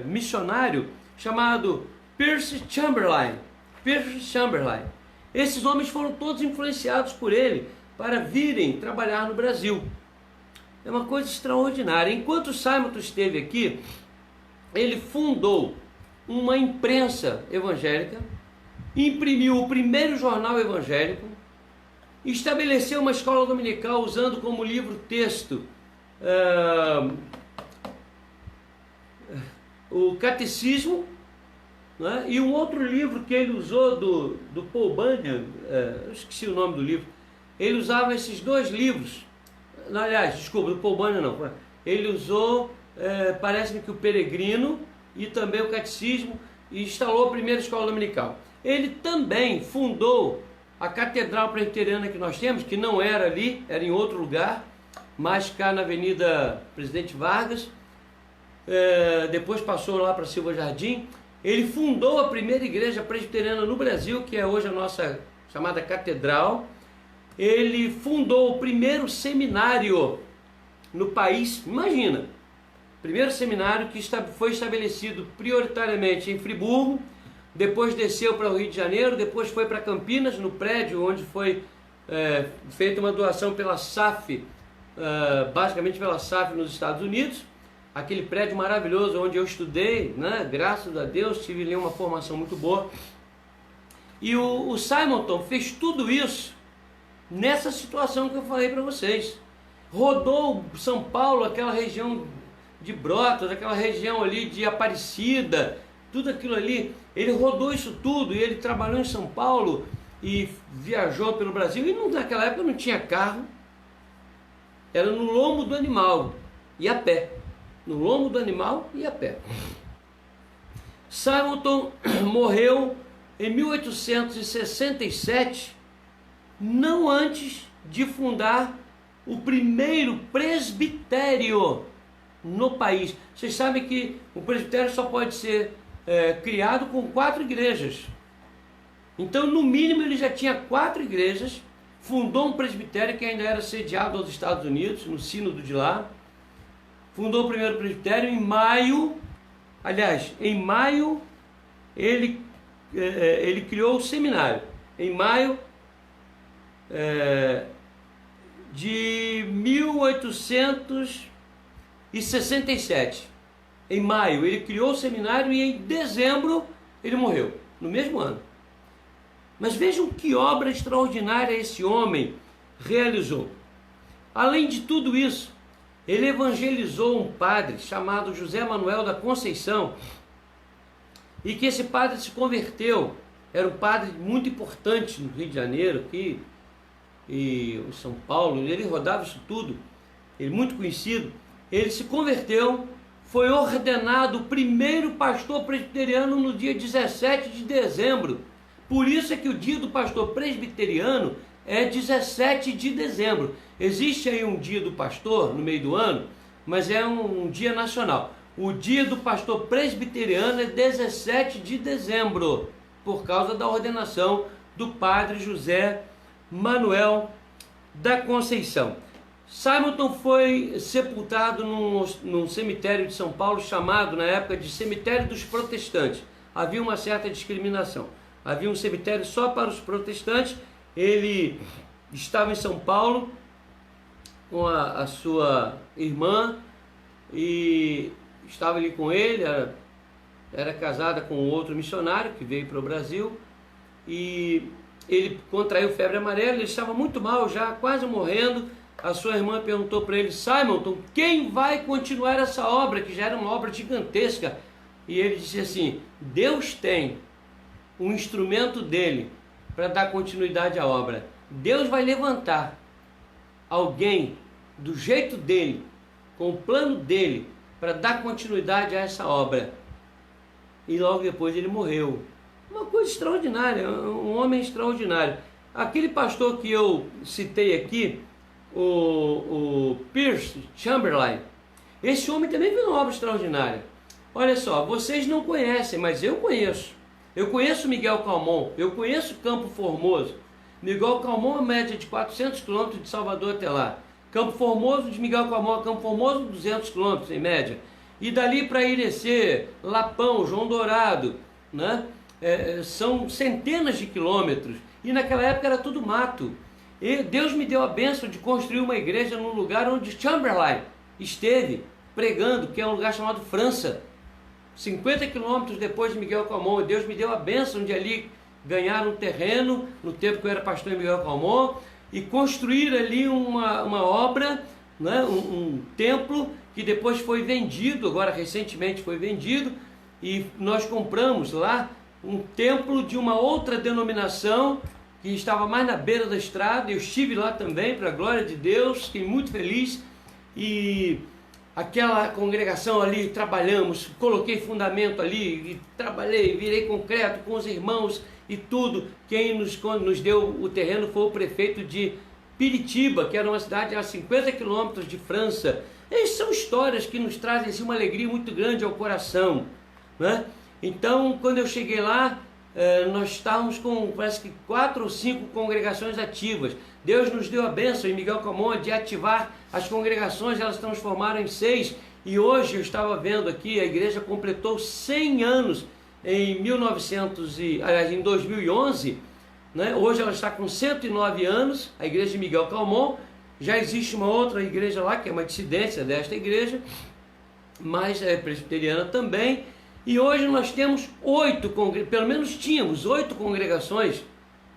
missionário chamado Percy Chamberlain. Esses homens foram todos influenciados por ele para virem trabalhar no Brasil. É uma coisa extraordinária. Enquanto Simonton esteve aqui, ele fundou uma imprensa evangélica, imprimiu o primeiro jornal evangélico, estabeleceu uma escola dominical usando como livro-texto o Catecismo, né? E um outro livro que ele usou do Paul Bunyan, eu esqueci o nome do livro. Ele usava esses 2 livros, aliás, desculpa, do Paul Bunyan não, ele usou, parece-me que o Peregrino e também o Catecismo, e instalou a primeira escola dominical. Ele também fundou a Catedral Presbiteriana que nós temos, que não era ali, era em outro lugar, mas cá na Avenida Presidente Vargas. Depois passou lá para Silva Jardim. Ele fundou a primeira igreja presbiteriana no Brasil, que é hoje a nossa chamada Catedral. Ele fundou o primeiro seminário no país, imagina, primeiro seminário que foi estabelecido prioritariamente em Friburgo, depois desceu para o Rio de Janeiro, depois foi para Campinas, no prédio onde foi feita uma doação pela SAF, basicamente pela SAF nos Estados Unidos, aquele prédio maravilhoso onde eu estudei, né? Graças a Deus tive ali uma formação muito boa. E o Simonton fez tudo isso nessa situação que eu falei para vocês. Rodou São Paulo, aquela região de Brotas, aquela região ali de Aparecida, tudo aquilo ali. Ele rodou isso tudo e ele trabalhou em São Paulo e viajou pelo Brasil. E naquela época não tinha carro, era no lombo do animal e a pé. No lombo do animal e a pé. Simonton morreu em 1867, não antes de fundar o primeiro presbitério no país. Vocês sabem que o presbitério só pode ser criado com 4 igrejas. Então, no mínimo, ele já tinha 4 igrejas, fundou um presbitério que ainda era sediado aos Estados Unidos, no sínodo de lá. Fundou o primeiro presbitério em maio. Aliás, em maio ele criou o seminário. Em maio de 1867. Em maio ele criou o seminário e em dezembro ele morreu, no mesmo ano. Mas vejam que obra extraordinária esse homem realizou. Além de tudo isso, ele evangelizou um padre chamado José Manuel da Conceição, e que esse padre se converteu. Era um padre muito importante no Rio de Janeiro, aqui, e em São Paulo. Ele rodava isso tudo, ele muito conhecido. Ele se converteu, foi ordenado o primeiro pastor presbiteriano no dia 17 de dezembro. Por isso é que o dia do pastor presbiteriano é 17 de dezembro. Existe aí um dia do pastor no meio do ano, mas é um dia nacional. O dia do pastor presbiteriano é 17 de dezembro, por causa da ordenação do padre José Manuel da Conceição. Simonton foi sepultado num cemitério de São Paulo chamado, na época, de Cemitério dos Protestantes. Havia uma certa discriminação. Havia um cemitério só para os protestantes. Ele estava em São Paulo com a sua irmã e estava ali com ele, era casada com outro missionário que veio para o Brasil, e ele contraiu febre amarela. Ele estava muito mal, já quase morrendo. A sua irmã perguntou para ele: Simonton, quem vai continuar essa obra, que já era uma obra gigantesca? E ele disse assim: Deus tem um instrumento dele para dar continuidade à obra. Deus vai levantar alguém do jeito dele, com o plano dele, para dar continuidade a essa obra. E logo depois ele morreu. Uma coisa extraordinária, um homem extraordinário. Aquele pastor que eu citei aqui, o Pierce Chamberlain, esse homem também fez uma obra extraordinária. Olha só, vocês não conhecem, mas eu conheço. Eu conheço Miguel Calmon, eu conheço Campo Formoso. Miguel Calmon, a média de 400 quilômetros de Salvador até lá. Campo Formoso, de Miguel Calmon a Campo Formoso, 200 quilômetros em média. E dali para Irecê, Lapão, João Dourado, né? São centenas de quilômetros. E naquela época era tudo mato. E Deus me deu a bênção de construir uma igreja num lugar onde Chamberlain esteve pregando, que é um lugar chamado França. 50 quilômetros depois de Miguel Calmon. Deus me deu a bênção de ali ganhar um terreno, no tempo que eu era pastor em Miguel Calmon, e construir ali uma obra, né? um templo que depois foi vendido, agora recentemente foi vendido, e nós compramos lá um templo de uma outra denominação que estava mais na beira da estrada. Eu estive lá também, para a glória de Deus, fiquei muito feliz. E aquela congregação ali, trabalhamos, coloquei fundamento ali, e trabalhei, virei concreto com os irmãos e tudo. Quem nos deu o terreno foi o prefeito de Piritiba, que era uma cidade a 50 quilômetros de França. Essas são histórias que nos trazem assim, uma alegria muito grande ao coração, né? Então, quando eu cheguei lá, nós estávamos com, parece que 4 ou 5 congregações ativas. Deus nos deu a bênção em Miguel Calmon de ativar as congregações, elas se transformaram em 6, e hoje eu estava vendo aqui, a igreja completou 100 anos em 2011, né? Hoje ela está com 109 anos, a igreja de Miguel Calmon. Já existe uma outra igreja lá, que é uma dissidência desta igreja, mas é presbiteriana também. E hoje nós temos pelo menos tínhamos 8 congregações,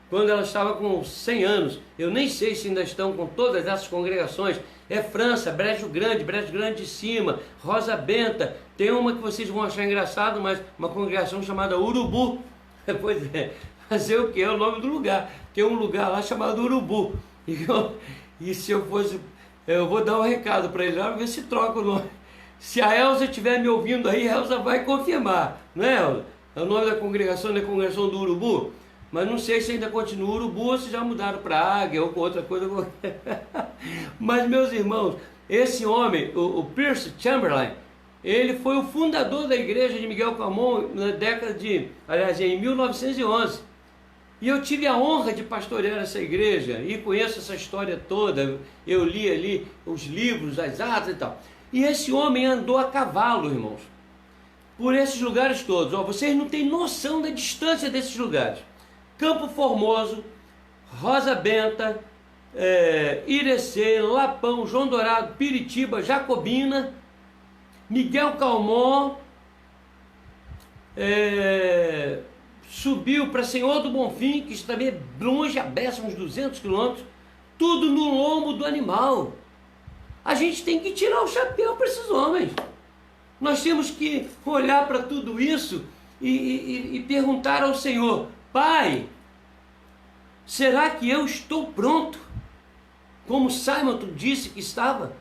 quando ela estava com 100 anos. Eu nem sei se ainda estão com todas essas congregações. É França, Brejo Grande de Cima, Rosa Benta, tem uma que vocês vão achar engraçado, mas uma congregação chamada Urubu. Pois é, fazer o que? É o nome do lugar, tem um lugar lá chamado Urubu. E se eu fosse, eu vou dar um recado para ele lá, ver se troca o nome. Se a Elza estiver me ouvindo aí, a Elza vai confirmar, não é, Elza? O nome da congregação é a congregação do Urubu, mas não sei se ainda continua Urubu ou se já mudaram para Águia ou com outra coisa. Mas, meus irmãos, esse homem, o Percy Chamberlain, ele foi o fundador da igreja de Miguel Calmon na década em 1911. E eu tive a honra de pastorear essa igreja e conheço essa história toda. Eu li ali os livros, as atas e tal. E esse homem andou a cavalo, irmãos, por esses lugares todos. Ó, vocês não têm noção da distância desses lugares. Campo Formoso, Rosa Benta, Irecê, Lapão, João Dourado, Piritiba, Jacobina, Miguel Calmon, subiu para Senhor do Bonfim, que também é longe, a beça, uns 200 quilômetros, tudo no lombo do animal. A gente tem que tirar o chapéu para esses homens. Nós temos que olhar para tudo isso e perguntar ao Senhor: Pai, será que eu estou pronto? Como Simonton disse que estava?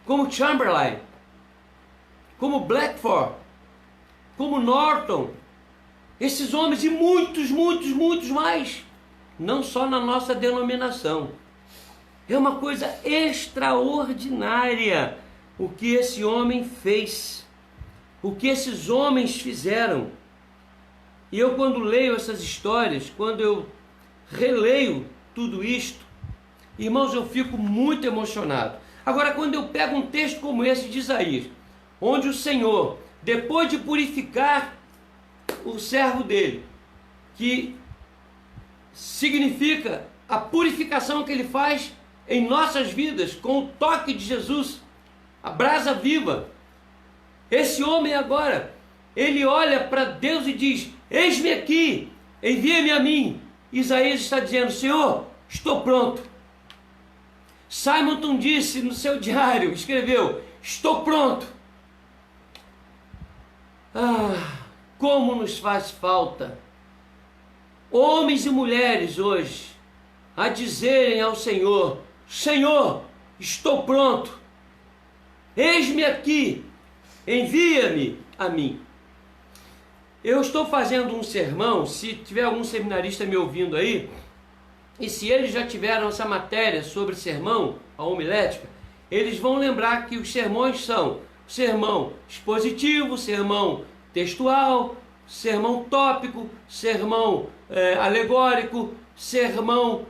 Como Chamberlain? Como Blackford? Como Norton? Esses homens e muitos, muitos, muitos mais. Não só na nossa denominação. É uma coisa extraordinária o que esse homem fez. O que esses homens fizeram. E eu, quando leio essas histórias, quando eu releio tudo isto, irmãos, eu fico muito emocionado. Agora, quando eu pego um texto como esse de Isaías, onde o Senhor, depois de purificar o servo dele, que significa a purificação que ele faz em nossas vidas, com o toque de Jesus, a brasa viva, esse homem agora, ele olha para Deus e diz: eis-me aqui, envia-me a mim. Isaías está dizendo: Senhor, estou pronto. Simonton disse no seu diário, escreveu: estou pronto. Como nos faz falta homens e mulheres hoje a dizerem ao Senhor: Senhor, estou pronto, eis-me aqui, envia-me a mim. Eu estou fazendo um sermão, se tiver algum seminarista me ouvindo aí, e se eles já tiveram essa matéria sobre sermão, a homilética, eles vão lembrar que os sermões são sermão expositivo, sermão textual, sermão tópico, sermão alegórico, sermão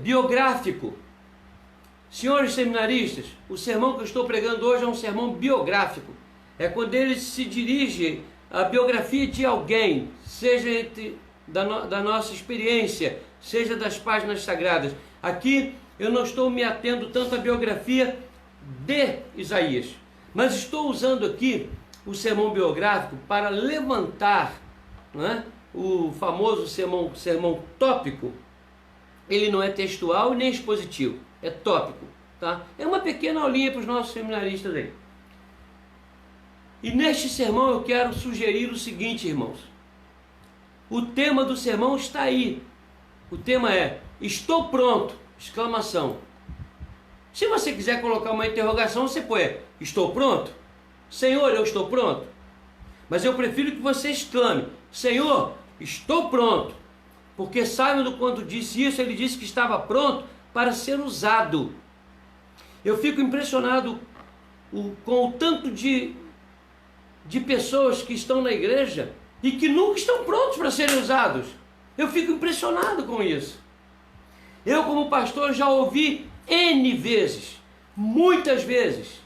biográfico. Senhores seminaristas, o sermão que eu estou pregando hoje é um sermão biográfico. É quando ele se dirige à biografia de alguém, seja da nossa experiência, seja das páginas sagradas. Aqui eu não estou me atendo tanto à biografia de Isaías, mas estou usando aqui o sermão biográfico para levantar, não é, o famoso sermão tópico. Ele não é textual nem expositivo, é tópico, tá? É uma pequena aulinha para os nossos seminaristas aí. E neste sermão eu quero sugerir o seguinte, irmãos. O tema do sermão está aí. O tema é: estou pronto! Exclamação. Se você quiser colocar uma interrogação, você põe: estou pronto? Senhor, eu estou pronto? Mas eu prefiro que você exclame: Senhor, estou pronto. Porque Simonton, quando disse isso, ele disse que estava pronto para ser usado. Eu fico impressionado com o tanto de pessoas que estão na igreja e que nunca estão prontos para serem usados. Eu fico impressionado com isso. Eu, como pastor, já ouvi N vezes, muitas vezes,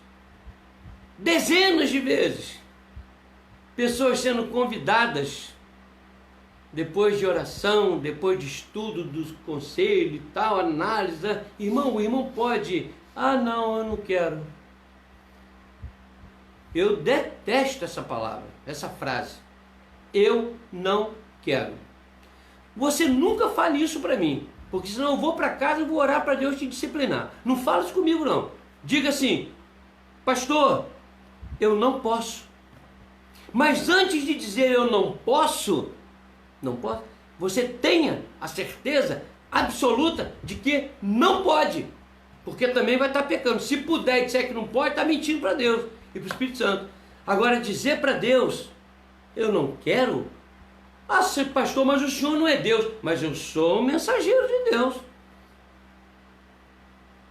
dezenas de vezes, pessoas sendo convidadas, depois de oração, depois de estudo do conselho e tal, análise, irmão, o irmão pode, não, eu não quero. Eu detesto essa palavra, essa frase. Eu não quero. Você nunca fale isso para mim, porque senão eu vou para casa e vou orar para Deus te disciplinar. Não fala isso comigo não. Diga assim: pastor, eu não posso. Mas antes de dizer eu não posso, você tenha a certeza absoluta de que não pode, porque também vai estar pecando. Se puder e disser que não pode, está mentindo para Deus e para o Espírito Santo. Agora, dizer para Deus, eu não quero. Ah, pastor, mas o senhor não é Deus. Mas eu sou um mensageiro de Deus.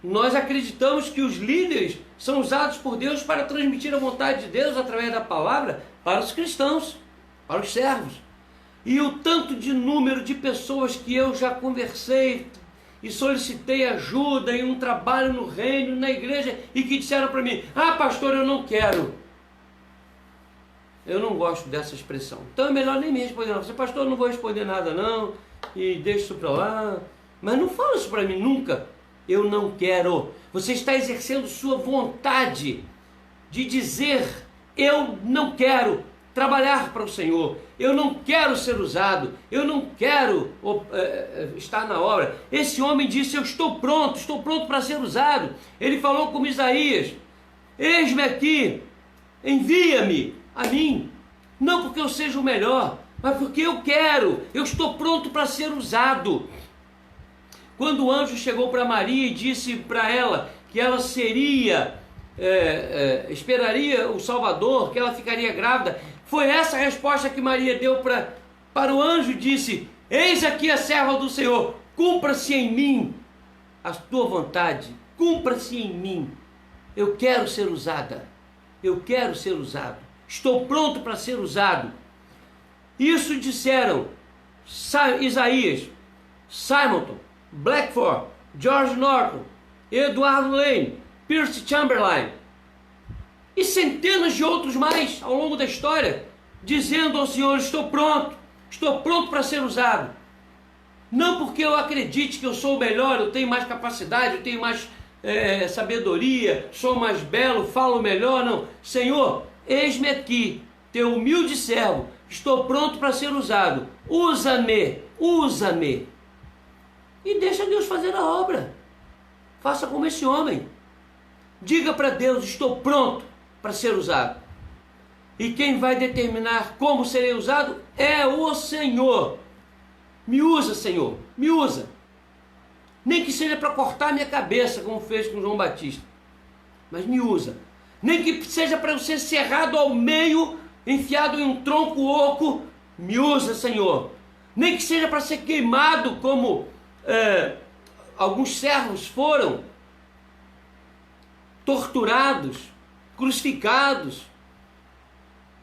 Nós acreditamos que os líderes são usados por Deus para transmitir a vontade de Deus através da palavra para os cristãos, para os servos. E o tanto de número de pessoas que eu já conversei e solicitei ajuda em um trabalho no reino, na igreja, e que disseram para mim: ah, pastor, eu não quero. Eu não gosto dessa expressão. Então é melhor nem me responder não. Você, pastor, eu não vou responder nada não, e deixa isso para lá. Mas não fala isso para mim nunca. Eu não quero. Você está exercendo sua vontade de dizer: eu não quero trabalhar para o Senhor, eu não quero ser usado, eu não quero estar na obra. Esse homem disse: eu estou pronto para ser usado. Ele falou como Isaías: eis-me aqui, envia-me a mim, não porque eu seja o melhor, mas porque eu quero, eu estou pronto para ser usado. Quando o anjo chegou para Maria e disse para ela que ela esperaria o Salvador, que ela ficaria grávida, foi essa a resposta que Maria deu para o anjo. Disse: eis aqui a serva do Senhor, cumpra-se em mim a tua vontade, cumpra-se em mim. Eu quero ser usada, eu quero ser usado, estou pronto para ser usado. Isso disseram Isaías, Simonton, Blackford, George Norton, Edward Lane, Percy Chamberlain e centenas de outros mais ao longo da história, dizendo ao Senhor: estou pronto para ser usado. Não porque eu acredite que eu sou o melhor, eu tenho mais capacidade, eu tenho mais sabedoria, sou mais belo, falo melhor, não. Senhor, eis-me aqui, teu humilde servo, estou pronto para ser usado. Usa-me, usa-me. E deixa Deus fazer a obra. Faça como esse homem. Diga para Deus: estou pronto para ser usado. E quem vai determinar como serei usado é o Senhor. Me usa, Senhor, me usa. Nem que seja para cortar minha cabeça, como fez com João Batista. Mas me usa. Nem que seja para eu ser cerrado ao meio, enfiado em um tronco oco. Me usa, Senhor. Nem que seja para ser queimado, como alguns servos foram, torturados, crucificados,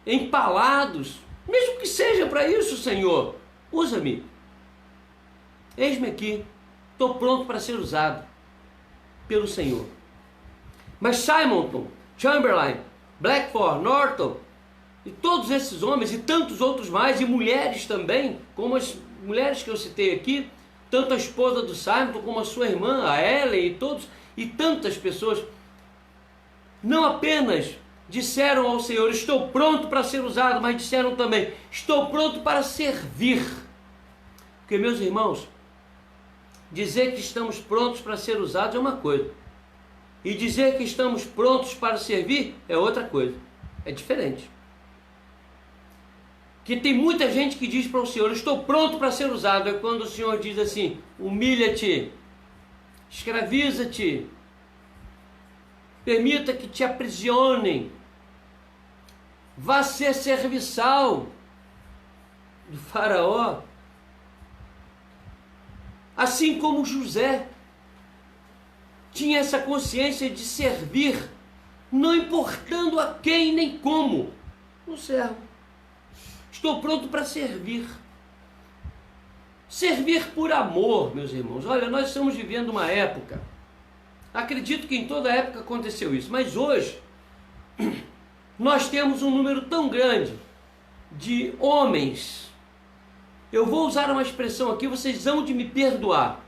empalados. Mesmo que seja para isso, Senhor, usa-me. Eis-me aqui, estou pronto para ser usado pelo Senhor. Mas Simonton, Chamberlain, Blackford, Norton e todos esses homens e tantos outros mais, e mulheres também, como as mulheres que eu citei aqui, tanto a esposa do Simonton como a sua irmã, a Ellen, e tantas pessoas, não apenas disseram ao Senhor: estou pronto para ser usado, mas disseram também: estou pronto para servir. Porque, meus irmãos, dizer que estamos prontos para ser usados é uma coisa, e dizer que estamos prontos para servir é outra coisa, é diferente. Que tem muita gente que diz para o Senhor: estou pronto para ser usado. É quando o Senhor diz assim: humilha-te, escraviza-te, permita que te aprisionem, vá ser serviçal do faraó. Assim como José tinha essa consciência de servir, não importando a quem nem como, um servo. Estou pronto para servir. Servir por amor, meus irmãos. Olha, nós estamos vivendo uma época, acredito que em toda época aconteceu isso, mas hoje nós temos um número tão grande de homens. Eu vou usar uma expressão aqui, vocês hão de me perdoar.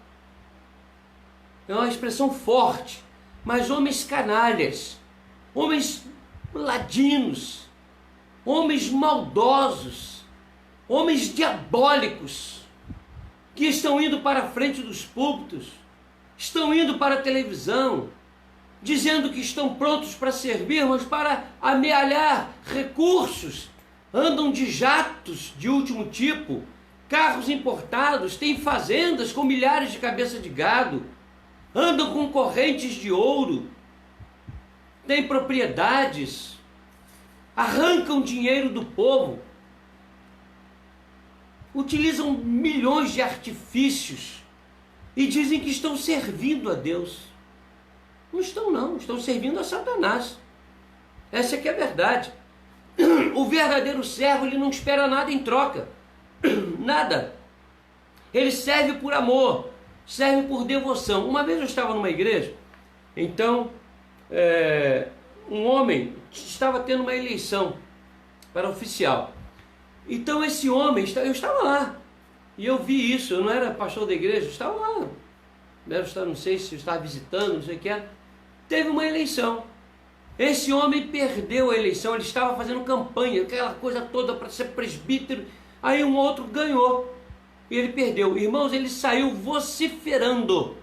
É uma expressão forte, mas homens canalhas, homens ladinos, homens maldosos, homens diabólicos, que estão indo para a frente dos púlpitos, estão indo para a televisão, dizendo que estão prontos para servir, mas para amealhar recursos, andam de jatos de último tipo, carros importados, têm fazendas com milhares de cabeças de gado, andam com correntes de ouro, têm propriedades, arrancam dinheiro do povo, utilizam milhões de artifícios e dizem que estão servindo a Deus. Não estão não, estão servindo a Satanás. Essa que é a verdade. O verdadeiro servo, ele não espera nada em troca. Nada. Ele serve por amor, serve por devoção. Uma vez eu estava numa igreja, então um homem estava tendo uma eleição para oficial. Então esse homem, eu estava lá, e eu vi isso, eu não era pastor da igreja, eu estava lá, não sei se eu estava visitando, não sei o que era. Teve uma eleição. Esse homem perdeu a eleição, ele estava fazendo campanha, aquela coisa toda para ser presbítero, aí um outro ganhou, e ele perdeu. Irmãos, ele saiu vociferando,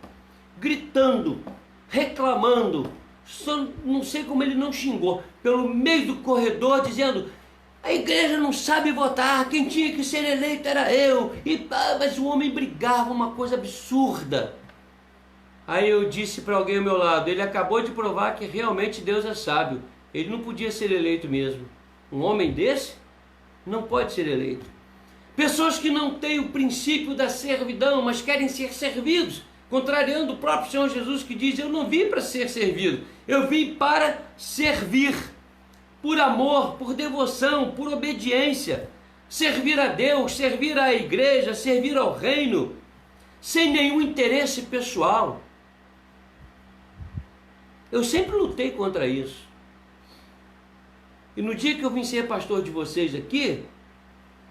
gritando, reclamando, só não sei como ele não xingou, pelo meio do corredor, dizendo: a igreja não sabe votar, quem tinha que ser eleito era eu. Mas o homem brigava, uma coisa absurda. Aí eu disse para alguém ao meu lado: ele acabou de provar que realmente Deus é sábio, ele não podia ser eleito mesmo. Um homem desse não pode ser eleito. Pessoas que não têm o princípio da servidão, mas querem ser servidos, contrariando o próprio Senhor Jesus, que diz: eu não vim para ser servido, eu vim para servir, por amor, por devoção, por obediência, servir a Deus, servir à igreja, servir ao reino, sem nenhum interesse pessoal. Eu sempre lutei contra isso. E no dia que eu vim ser pastor de vocês aqui,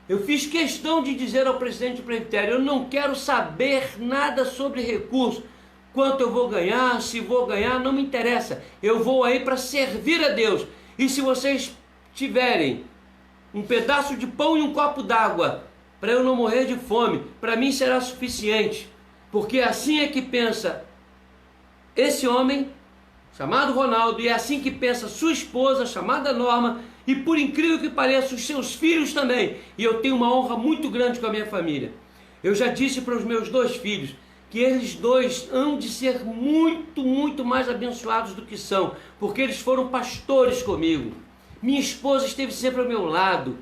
eu fiz questão de dizer ao presidente do presbitério: eu não quero saber nada sobre recursos, quanto eu vou ganhar, se vou ganhar, não me interessa. Eu vou aí para servir a Deus. E se vocês tiverem um pedaço de pão e um copo d'água, para eu não morrer de fome, para mim será suficiente. Porque assim é que pensa esse homem, chamado Ronaldo, e é assim que pensa sua esposa, chamada Norma, e por incrível que pareça, os seus filhos também. E eu tenho uma honra muito grande com a minha família. Eu já disse para os meus 2 filhos que eles 2 hão de ser muito, muito mais abençoados do que são, porque eles foram pastores comigo. Minha esposa esteve sempre ao meu lado,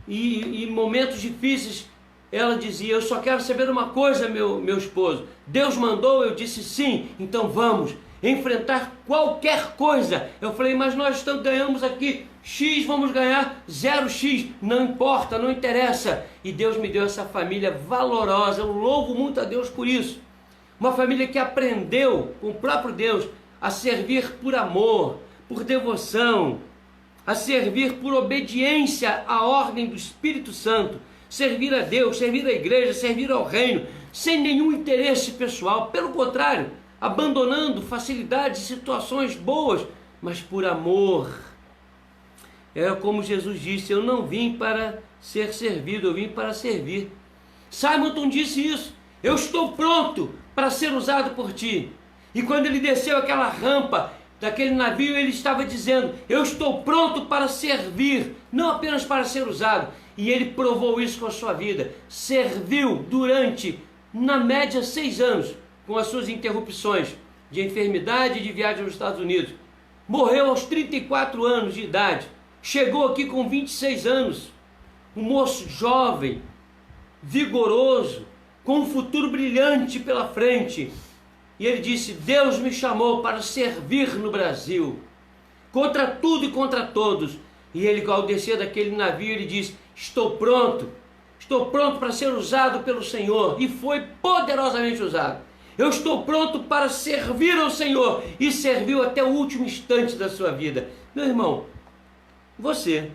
e em momentos difíceis ela dizia: eu só quero saber uma coisa, meu esposo, Deus mandou? Eu disse sim, então vamos enfrentar qualquer coisa. Eu falei: mas nós ganhamos aqui X, vamos ganhar 0x, não importa, não interessa. E Deus me deu essa família valorosa, eu louvo muito a Deus por isso. Uma família que aprendeu com o próprio Deus a servir por amor, por devoção, a servir por obediência à ordem do Espírito Santo, servir a Deus, servir a igreja, servir ao reino, sem nenhum interesse pessoal, pelo contrário, abandonando facilidades, situações boas, mas por amor. É como Jesus disse: eu não vim para ser servido, eu vim para servir. Simonton disse isso: eu estou pronto para ser usado por ti. E quando ele desceu aquela rampa daquele navio, ele estava dizendo: eu estou pronto para servir, não apenas para ser usado. E ele provou isso com a sua vida. Serviu durante, na média, 6 anos, com as suas interrupções de enfermidade e de viagem aos Estados Unidos. Morreu aos 34 anos de idade. Chegou aqui com 26 anos. Um moço jovem, vigoroso, com um futuro brilhante pela frente. E ele disse: Deus me chamou para servir no Brasil, contra tudo e contra todos. E ele, ao descer daquele navio, ele disse: estou pronto para ser usado pelo Senhor. E foi poderosamente usado. Eu estou pronto para servir ao Senhor. E serviu até o último instante da sua vida. Meu irmão, você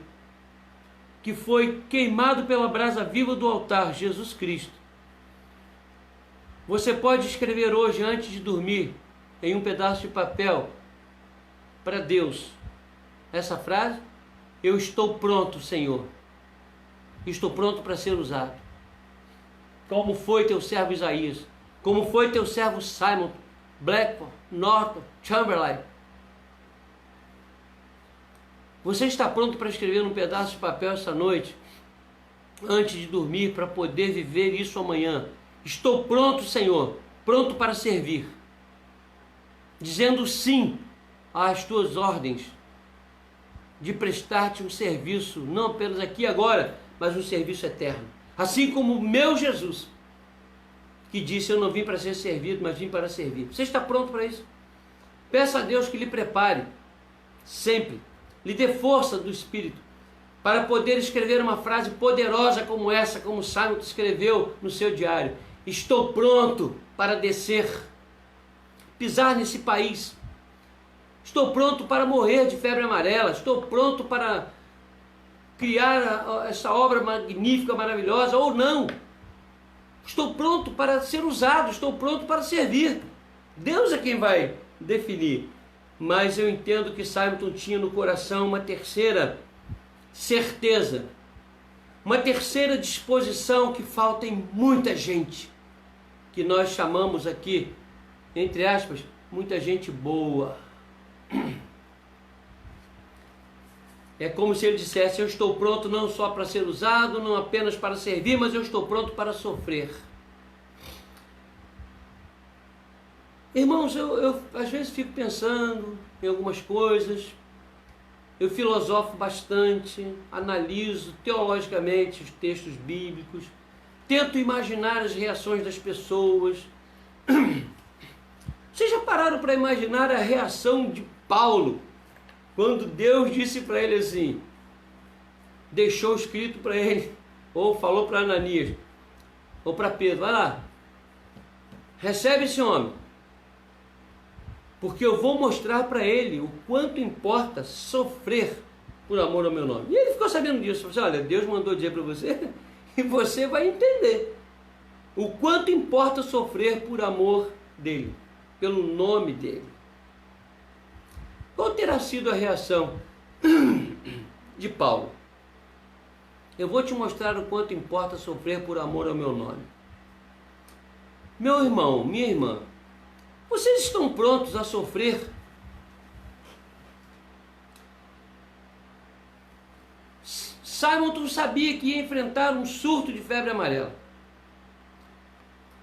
que foi queimado pela brasa viva do altar, Jesus Cristo, você pode escrever hoje, antes de dormir, em um pedaço de papel, para Deus: essa frase? Eu estou pronto, Senhor. Estou pronto para ser usado. Como foi teu servo Isaías? Como foi teu servo Simon, Blackmore, Norton, Chamberlain? Você está pronto para escrever num pedaço de papel essa noite, antes de dormir, para poder viver isso amanhã? Estou pronto, Senhor, pronto para servir. Dizendo sim às tuas ordens de prestar-te um serviço, não apenas aqui e agora, mas um serviço eterno. Assim como o meu Jesus, que disse: eu não vim para ser servido, mas vim para servir. Você está pronto para isso? Peça a Deus que lhe prepare, sempre, lhe dê força do Espírito, para poder escrever uma frase poderosa como essa, como Simon escreveu no seu diário: estou pronto para descer, pisar nesse país. Estou pronto para morrer de febre amarela. Estou pronto para criar essa obra magnífica, maravilhosa, ou não. Estou pronto para ser usado. Estou pronto para servir. Deus é quem vai definir. Mas eu entendo que Simon tinha no coração uma terceira certeza, uma terceira disposição que falta em muita gente, que nós chamamos aqui, entre aspas, muita gente boa. É como se ele dissesse: eu estou pronto não só para ser usado, não apenas para servir, mas eu estou pronto para sofrer. Irmãos, eu às vezes fico pensando em algumas coisas, eu filosofo bastante, analiso teologicamente os textos bíblicos, tento imaginar as reações das pessoas. Vocês já pararam para imaginar a reação de Paulo quando Deus disse para ele assim, deixou escrito para ele, ou falou para Ananias, ou para Pedro: vai lá, recebe esse homem, porque eu vou mostrar para ele o quanto importa sofrer por amor ao meu nome. E ele ficou sabendo disso. Falou assim: olha, Deus mandou dizer para você e você vai entender o quanto importa sofrer por amor dele, pelo nome dele. Qual terá sido a reação de Paulo? Eu vou te mostrar o quanto importa sofrer por amor ao meu nome. Meu irmão, minha irmã, vocês estão prontos a sofrer? Simon sabia que ia enfrentar um surto de febre amarela.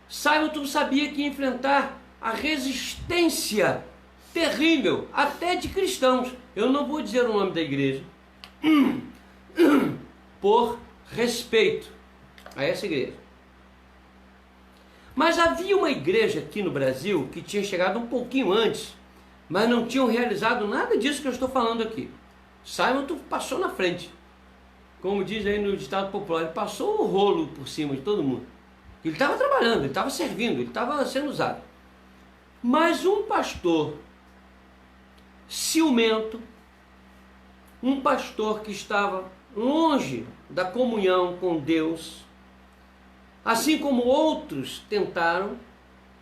Simon sabia que ia enfrentar a resistência terrível, até de cristãos. Eu não vou dizer o nome da igreja, por respeito a essa igreja. Mas havia uma igreja aqui no Brasil que tinha chegado um pouquinho antes, mas não tinham realizado nada disso que eu estou falando aqui. Simon passou na frente. Como diz aí no ditado popular, ele passou o rolo por cima de todo mundo. Ele estava trabalhando, ele estava servindo, ele estava sendo usado. Mas um pastor ciumento, um pastor que estava longe da comunhão com Deus, assim como outros tentaram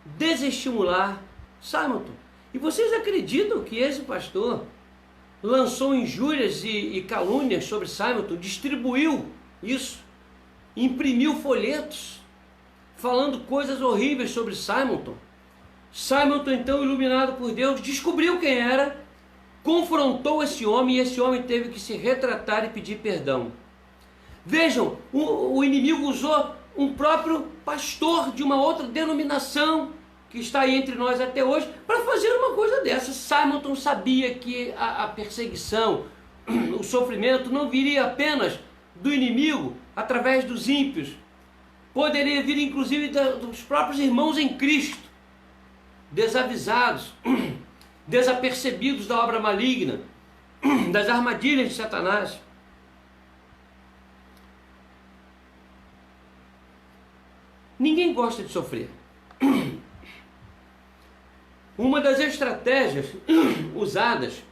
desestimular Simon. E vocês acreditam que esse pastor lançou injúrias e calúnias sobre Simon, distribuiu isso, imprimiu folhetos falando coisas horríveis sobre Simon. Simon, então, iluminado por Deus, descobriu quem era, confrontou esse homem, e esse homem teve que se retratar e pedir perdão. Vejam, o inimigo usou um próprio pastor de uma outra denominação que está aí entre nós até hoje para fazer uma coisa dessa. Simon sabia que a perseguição, o sofrimento não viria apenas do inimigo através dos ímpios, poderia vir inclusive dos próprios irmãos em Cristo, desavisados, desapercebidos da obra maligna, das armadilhas de Satanás. Ninguém gosta de sofrer. Uma das estratégias usadas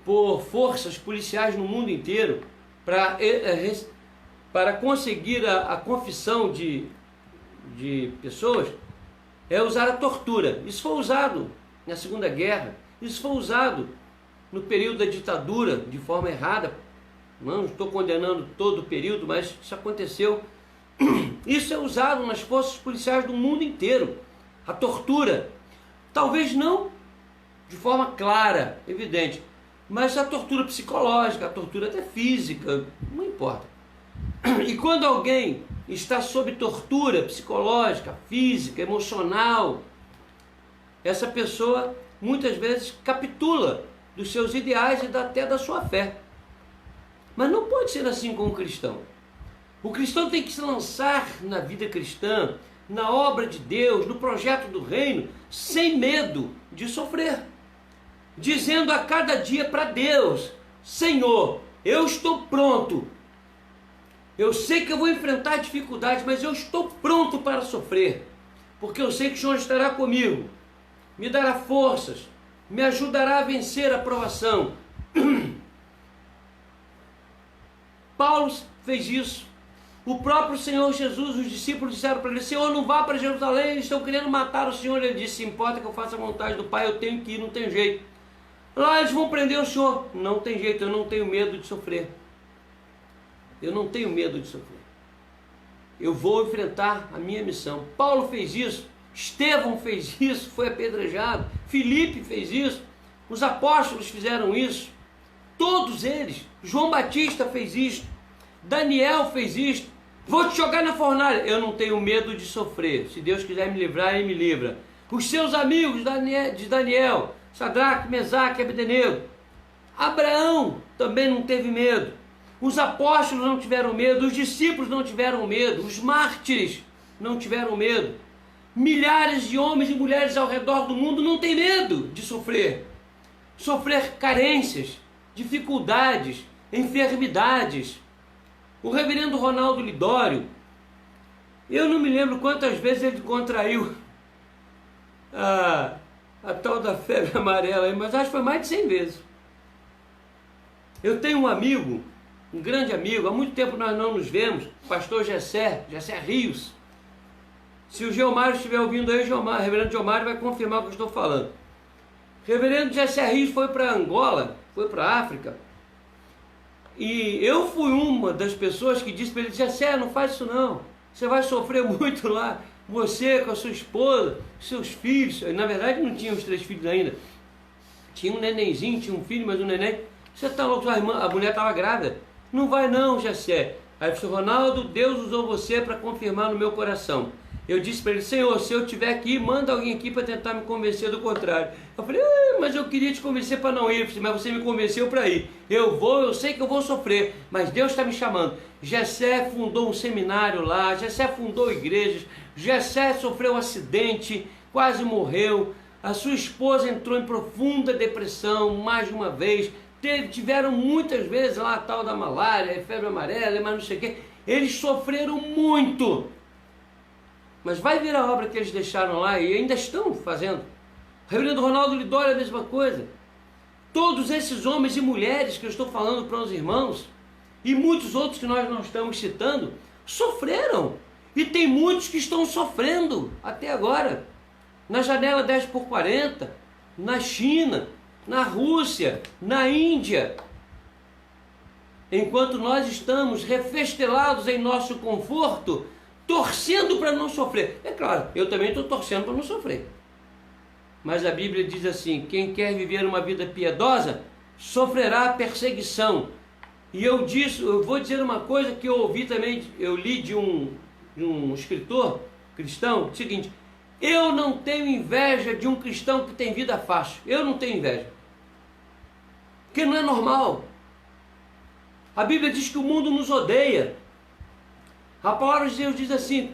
por forças policiais no mundo inteiro para conseguir a confissão de pessoas é usar a tortura. Isso foi usado na Segunda Guerra, isso foi usado no período da ditadura de forma errada. Não estou condenando todo o período, mas isso aconteceu. Isso é usado nas forças policiais do mundo inteiro. A tortura, talvez não de forma clara, evidente, mas a tortura psicológica, a tortura até física, não importa. E quando alguém está sob tortura psicológica, física, emocional, essa pessoa muitas vezes capitula dos seus ideais e até da sua fé. Mas não pode ser assim com o cristão. O cristão tem que se lançar na vida cristã, na obra de Deus, no projeto do reino, sem medo de sofrer, dizendo a cada dia para Deus: Senhor, eu estou pronto. Eu sei que eu vou enfrentar dificuldades, mas eu estou pronto para sofrer, porque eu sei que o Senhor estará comigo, me dará forças, me ajudará a vencer a provação. Paulo fez isso. O próprio Senhor Jesus, os discípulos disseram para ele: Senhor, não vá para Jerusalém, eles estão querendo matar o Senhor. Ele disse: importa que eu faça a vontade do Pai, eu tenho que ir, não tem jeito. Lá eles vão prender o Senhor. Não tem jeito, eu não tenho medo de sofrer. Eu não tenho medo de sofrer. Eu vou enfrentar a minha missão. Paulo fez isso, Estevão fez isso, foi apedrejado, Filipe fez isso, os apóstolos fizeram isso, todos eles. João Batista fez isso, Daniel fez isso. Vou te jogar na fornalha. Eu não tenho medo de sofrer. Se Deus quiser me livrar, Ele me livra. Os seus amigos de Daniel, Sadraque, Mesaque, Abdenego, Abraão também não teve medo. Os apóstolos não tiveram medo, os discípulos não tiveram medo, os mártires não tiveram medo. Milhares de homens e mulheres ao redor do mundo não têm medo de sofrer. Sofrer carências, dificuldades, enfermidades. O reverendo Ronaldo Lidório, eu não me lembro quantas vezes ele contraiu a tal da febre amarela, mas acho que foi mais de 100 vezes. Eu tenho um amigo, um grande amigo, há muito tempo nós não nos vemos, o pastor Gessé Rios. Se o Geomário estiver ouvindo aí, o reverendo Geomário vai confirmar o que eu estou falando. O reverendo Gessé Rios foi para Angola, foi para a África, e eu fui uma das pessoas que disse para ele: Gessé, não faz isso não, você vai sofrer muito lá, você com a sua esposa, seus filhos. Na verdade não tinha os 3 filhos ainda, tinha um nenenzinho, tinha um filho, mas um neném. Você está louco, sua irmã, a mulher estava grávida. Não vai não, Gessé. Aí disse: Ronaldo, Deus usou você para confirmar no meu coração. Eu disse para ele: Senhor, se eu tiver aqui, manda alguém aqui para tentar me convencer do contrário. Eu falei: mas eu queria te convencer para não ir. Eu falei: mas você me convenceu para ir. Eu sei que eu vou sofrer, mas Deus está me chamando. Gessé fundou um seminário lá, Gessé fundou igrejas, Gessé sofreu um acidente, quase morreu. A sua esposa entrou em profunda depressão mais de uma vez. Tiveram muitas vezes lá a tal da malária, febre amarela, mas não sei o quê. Eles sofreram muito. Mas vai vir a obra que eles deixaram lá e ainda estão fazendo. Reverendo Ronaldo Lidório, a mesma coisa. Todos esses homens e mulheres que eu estou falando para os irmãos, e muitos outros que nós não estamos citando, sofreram. E tem muitos que estão sofrendo até agora. Na janela 10x40, na China, na Rússia, na Índia. Enquanto nós estamos refestelados em nosso conforto, torcendo para não sofrer. É claro, eu também estou torcendo para não sofrer. Mas a Bíblia diz assim: quem quer viver uma vida piedosa, sofrerá perseguição. E eu vou dizer uma coisa que eu ouvi também, eu li de um escritor cristão, o seguinte: eu não tenho inveja de um cristão que tem vida fácil. Eu não tenho inveja. Porque não é normal. A Bíblia diz que o mundo nos odeia. A palavra de Deus diz assim: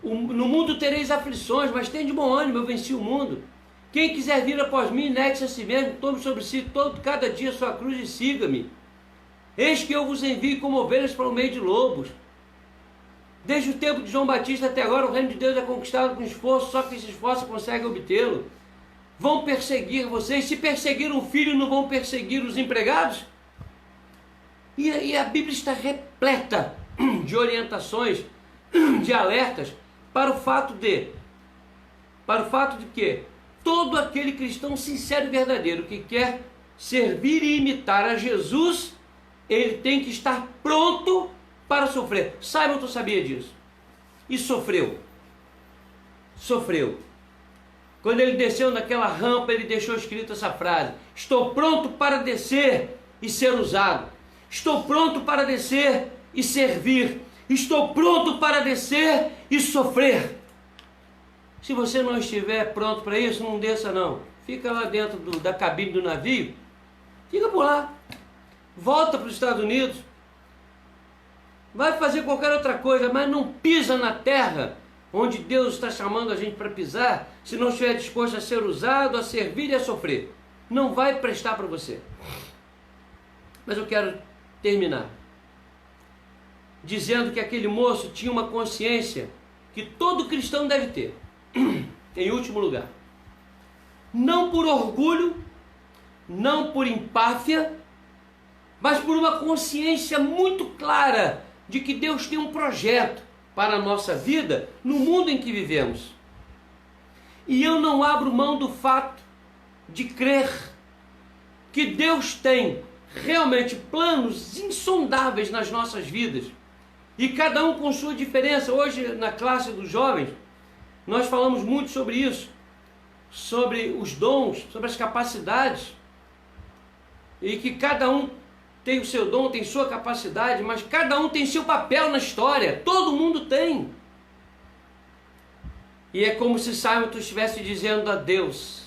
no mundo tereis aflições, mas tem de bom ânimo, eu venci o mundo. Quem quiser vir após mim, negue-se a si mesmo, tome sobre si cada dia a sua cruz e siga-me. Eis que eu vos envio como ovelhas para o meio de lobos. Desde o tempo de João Batista até agora, o reino de Deus é conquistado com esforço, só quem se esforça consegue obtê-lo. Vão perseguir vocês. Se perseguir um filho, não vão perseguir os empregados? E a Bíblia está repleta de orientações, de alertas, para o fato de quê? todo aquele cristão sincero e verdadeiro que quer servir e imitar a Jesus, ele tem que estar pronto para sofrer. Simon, tu sabia disso? E sofreu. Sofreu. Quando ele desceu naquela rampa, ele deixou escrito essa frase: estou pronto para descer e ser usado. Estou pronto para descer e servir. Estou pronto para descer e sofrer. Se você não estiver pronto para isso, não desça não. Fica lá dentro da cabine do navio. Fica por lá. Volta para os Estados Unidos. Vai fazer qualquer outra coisa, mas não pisa na terra onde Deus está chamando a gente para pisar, se não estiver disposto a ser usado, a servir e a sofrer. Não vai prestar para você. Mas eu quero terminar dizendo que aquele moço tinha uma consciência que todo cristão deve ter. Em último lugar, não por orgulho, não por empáfia, mas por uma consciência muito clara de que Deus tem um projeto para a nossa vida no mundo em que vivemos. E eu não abro mão do fato de crer que Deus tem realmente planos insondáveis nas nossas vidas, e cada um com sua diferença. Hoje, na classe dos jovens, nós falamos muito sobre isso, sobre os dons, sobre as capacidades, e que cada um tem o seu dom, tem sua capacidade, mas cada um tem seu papel na história. Todo mundo tem. E é como se Simon estivesse dizendo a Deus: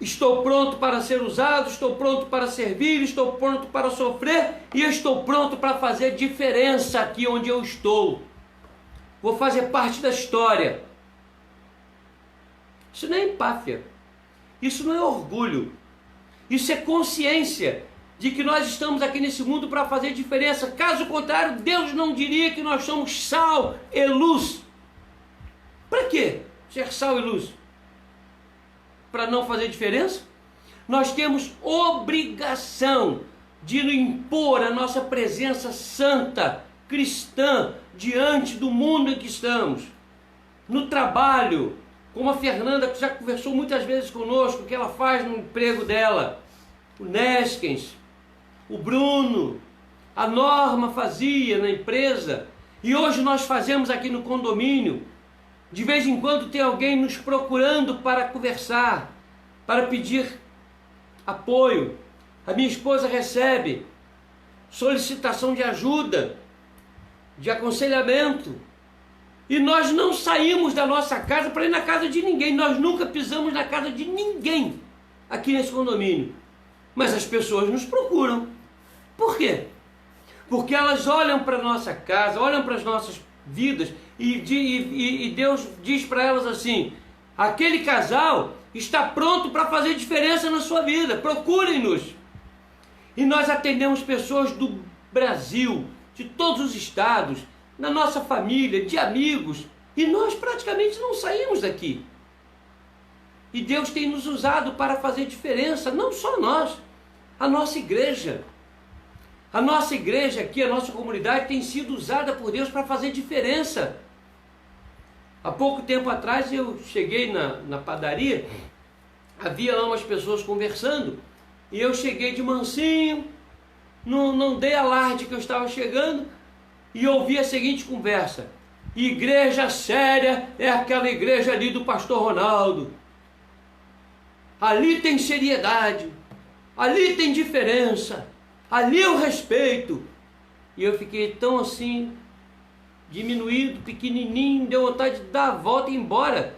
estou pronto para ser usado, estou pronto para servir, estou pronto para sofrer, e eu estou pronto para fazer diferença aqui onde eu estou. Vou fazer parte da história. Isso não é empáfia, isso não é orgulho, isso é consciência de que nós estamos aqui nesse mundo para fazer diferença. Caso contrário, Deus não diria que nós somos sal e luz. Para quê ser sal e luz? Para não fazer diferença? Nós temos obrigação de impor a nossa presença santa, cristã, diante do mundo em que estamos. No trabalho, como a Fernanda, que já conversou muitas vezes conosco, o que ela faz no emprego dela, o Neskens, o Bruno, a Norma fazia na empresa, e hoje nós fazemos aqui no condomínio. De vez em quando tem alguém nos procurando para conversar, para pedir apoio. A minha esposa recebe solicitação de ajuda, de aconselhamento, e nós não saímos da nossa casa para ir na casa de ninguém. Nós nunca pisamos na casa de ninguém aqui nesse condomínio, mas as pessoas nos procuram. Por quê? Porque elas olham para a nossa casa, olham para as nossas vidas, e Deus diz para elas assim: aquele casal está pronto para fazer diferença na sua vida, procurem-nos. E nós atendemos pessoas do Brasil, de todos os estados, na nossa família, de amigos, e nós praticamente não saímos daqui. E Deus tem nos usado para fazer diferença, não só nós, a nossa igreja. A nossa igreja aqui, a nossa comunidade tem sido usada por Deus para fazer diferença. Há pouco tempo atrás eu cheguei na padaria, havia lá umas pessoas conversando, e eu cheguei de mansinho, não dei alarde que eu estava chegando, e ouvi a seguinte conversa: igreja séria é aquela igreja ali do pastor Ronaldo. Ali tem seriedade, ali tem diferença, ali eu respeito. E eu fiquei tão assim, diminuído, pequenininho, deu vontade de dar a volta e ir embora,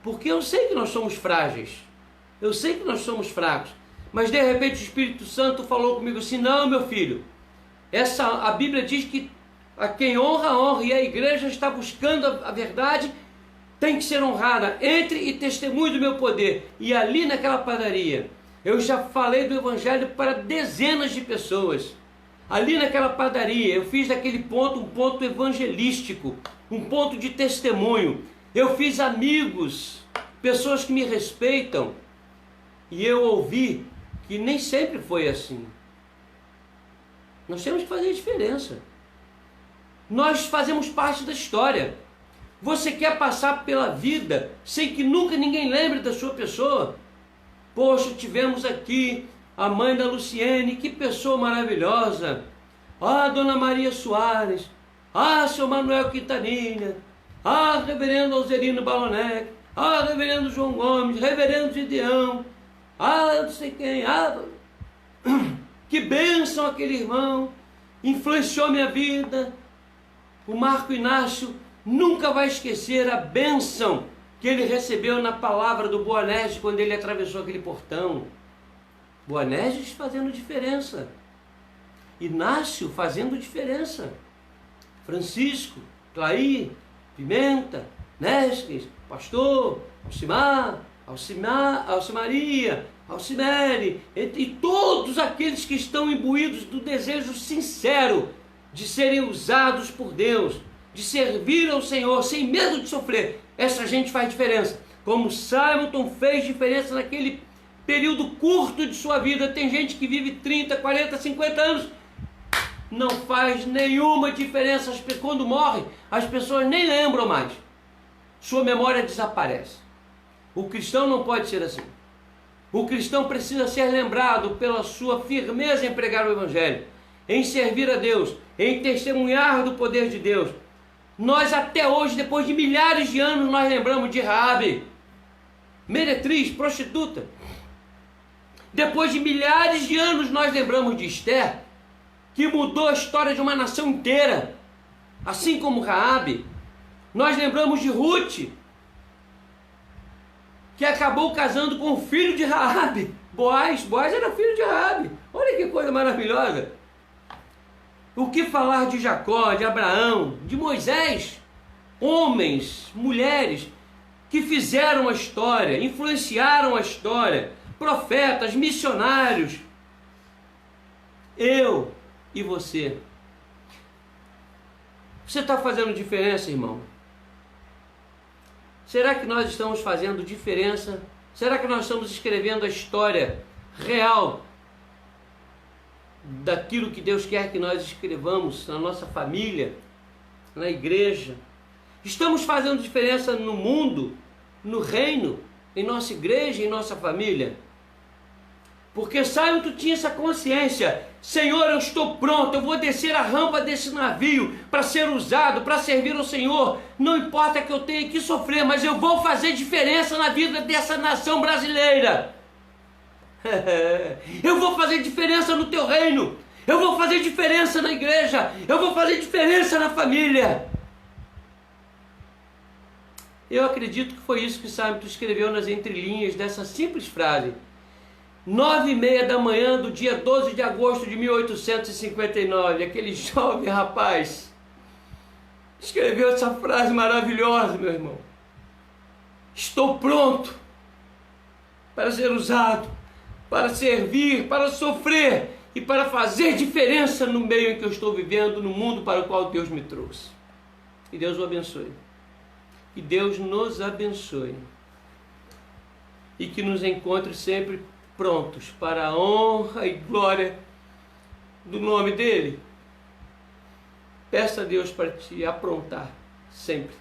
porque eu sei que nós somos frágeis, eu sei que nós somos fracos, mas de repente o Espírito Santo falou comigo assim: não, meu filho, a Bíblia diz que a quem honra, honra, e a igreja está buscando a verdade, tem que ser honrada. Entre e testemunhe do meu poder. E ali naquela padaria, eu já falei do Evangelho para dezenas de pessoas. Ali naquela padaria, eu fiz daquele ponto um ponto evangelístico, um ponto de testemunho. Eu fiz amigos, pessoas que me respeitam, e eu ouvi que nem sempre foi assim. Nós temos que fazer a diferença. Nós fazemos parte da história. Você quer passar pela vida sem que nunca ninguém lembre da sua pessoa? Poxa, tivemos aqui a mãe da Luciene, que pessoa maravilhosa. Ah, Dona Maria Soares. Ah, seu Manuel Quintanilha. Ah, Reverendo Alzerino Balonec. Ah, Reverendo João Gomes. Reverendo Gideão. Ah, não sei quem. Ah, que bênção aquele irmão. Influenciou minha vida. O Marco Inácio nunca vai esquecer a bênção que ele recebeu na palavra do Boanerges quando ele atravessou aquele portão. Boanerges fazendo diferença. Inácio fazendo diferença. Francisco, Clair, Pimenta, Nesques, Pastor, Alcimaria, Alcimere, e todos aqueles que estão imbuídos do desejo sincero de serem usados por Deus, de servir ao Senhor sem medo de sofrer. Essa gente faz diferença. Como Simonton fez diferença naquele período curto de sua vida. Tem gente que vive 30, 40, 50 anos, não faz nenhuma diferença. Quando morre, as pessoas nem lembram mais. Sua memória desaparece. O cristão não pode ser assim. O cristão precisa ser lembrado pela sua firmeza em pregar o Evangelho, em servir a Deus, em testemunhar do poder de Deus. Nós até hoje, depois de milhares de anos, nós lembramos de Raabe, meretriz, prostituta. Depois de milhares de anos, nós lembramos de Esther, que mudou a história de uma nação inteira, assim como Raabe. Nós lembramos de Ruth, que acabou casando com o filho de Raabe, Boaz. Boaz era filho de Raabe. Olha que coisa maravilhosa. O que falar de Jacó, de Abraão, de Moisés? Homens, mulheres que fizeram a história, influenciaram a história, profetas, missionários. Eu e você. Você está fazendo diferença, irmão? Será que nós estamos fazendo diferença? Será que nós estamos escrevendo a história real daquilo que Deus quer que nós escrevamos na nossa família, na igreja? Estamos fazendo diferença no mundo, no reino, em nossa igreja, em nossa família? Porque Simonton tinha essa consciência: Senhor, eu estou pronto, eu vou descer a rampa desse navio para ser usado, para servir ao Senhor. Não importa que eu tenha que sofrer, mas eu vou fazer diferença na vida dessa nação brasileira. Eu vou fazer diferença no teu reino. Eu vou fazer diferença na igreja. Eu vou fazer diferença na família. Eu acredito que foi isso que Simonton escreveu nas entrelinhas dessa simples frase. 9h30 da manhã do dia 12 de agosto de 1859, aquele jovem rapaz escreveu essa frase maravilhosa, meu irmão. Estou pronto para ser usado, para servir, para sofrer e para fazer diferença no meio em que eu estou vivendo, no mundo para o qual Deus me trouxe. Que Deus o abençoe. Que Deus nos abençoe. E que nos encontre sempre prontos para a honra e glória do nome dele. Peça a Deus para te aprontar sempre.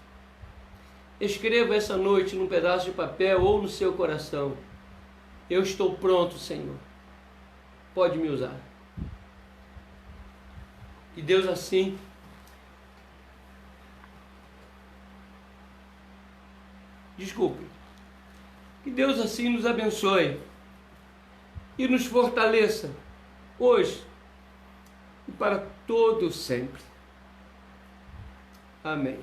Escreva essa noite num pedaço de papel ou no seu coração: eu estou pronto, Senhor. Pode me usar. Que Deus assim que Deus assim nos abençoe e nos fortaleça hoje e para todo sempre. Amém.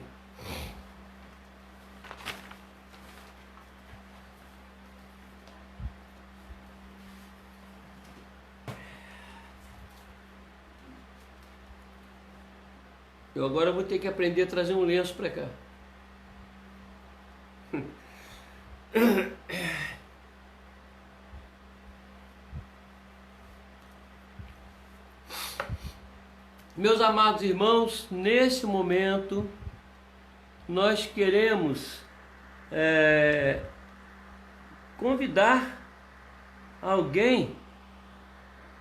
Eu agora vou ter que aprender a trazer um lenço para cá. Meus amados irmãos, nesse momento nós queremos convidar alguém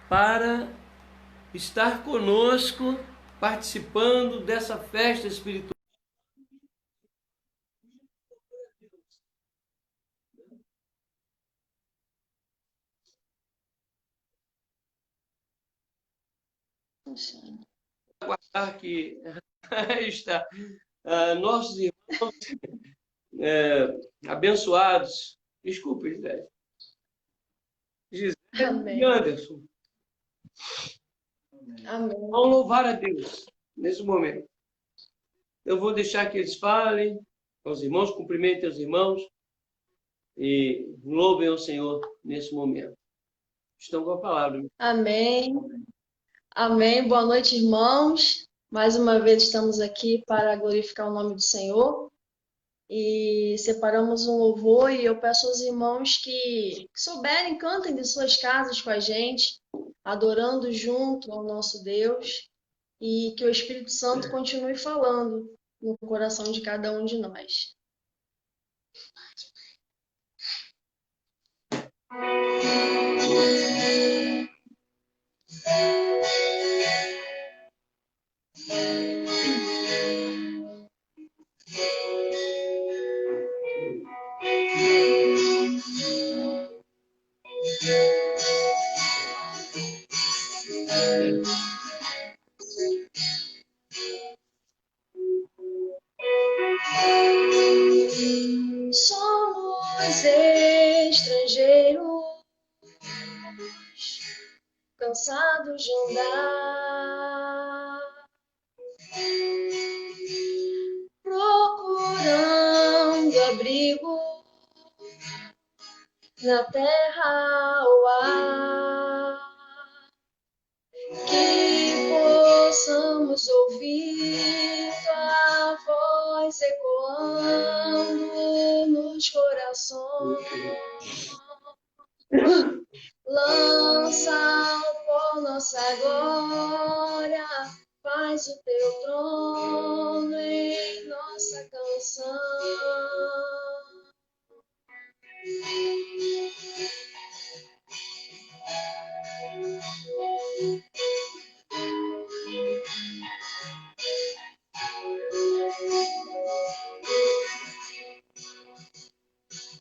para estar conosco participando dessa festa espiritual. aguardar que está, nossos irmãos abençoados. Desculpa, Gisele. Gisele e Anderson. Amém. Vão louvar a Deus nesse momento. Eu vou deixar que eles falem aos irmãos, cumprimentem os irmãos e louvem ao Senhor nesse momento. Estão com a palavra. Amém. Amém. Boa noite, irmãos. Mais uma vez estamos aqui para glorificar o nome do Senhor. E separamos um louvor e eu peço aos irmãos que souberem, cantem de suas casas com a gente, adorando junto ao nosso Deus, e que o Espírito Santo continue falando no coração de cada um de nós. Somos estrangeiros, cansados de andar, procurando abrigo na terra ao ar, que possamos ouvir tua voz ecoando nos corações. Lança por nossa glória, faz o teu trono em nossa canção.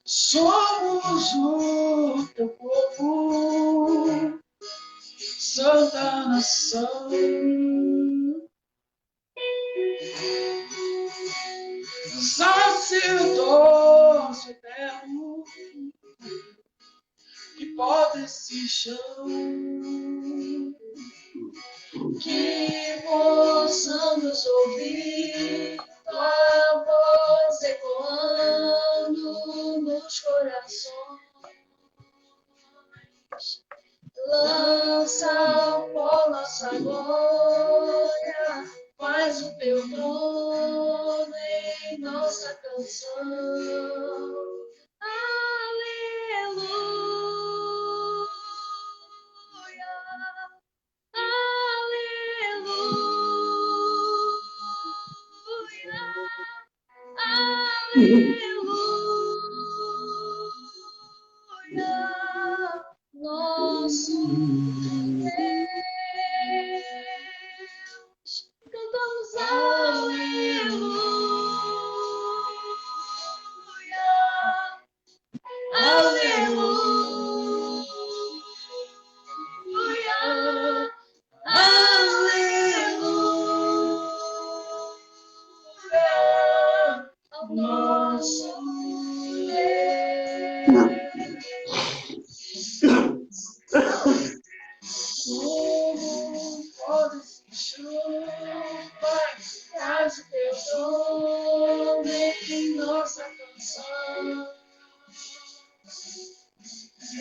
Somos o teu povo, santa nação, sacerdócio eterno, que pode se chão, que possamos ouvir tua voz ecoando nos corações. Lança por nossa glória, faz o teu trono em nossa canção. Aleluia, aleluia, nosso Deus. Cantamos aleluia, aleluia, aleluia, ao nosso Deus. Podes chuva, traz o teu trono em nossa canção.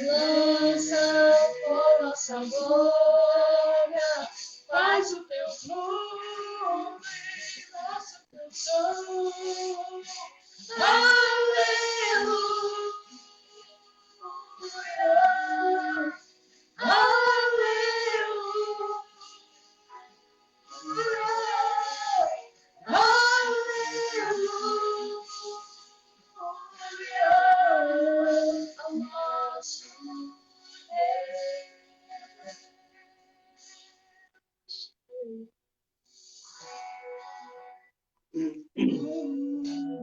Lança por nossa glória, faz o teu trono em nossa canção. Aleluia, aleluia, ao nosso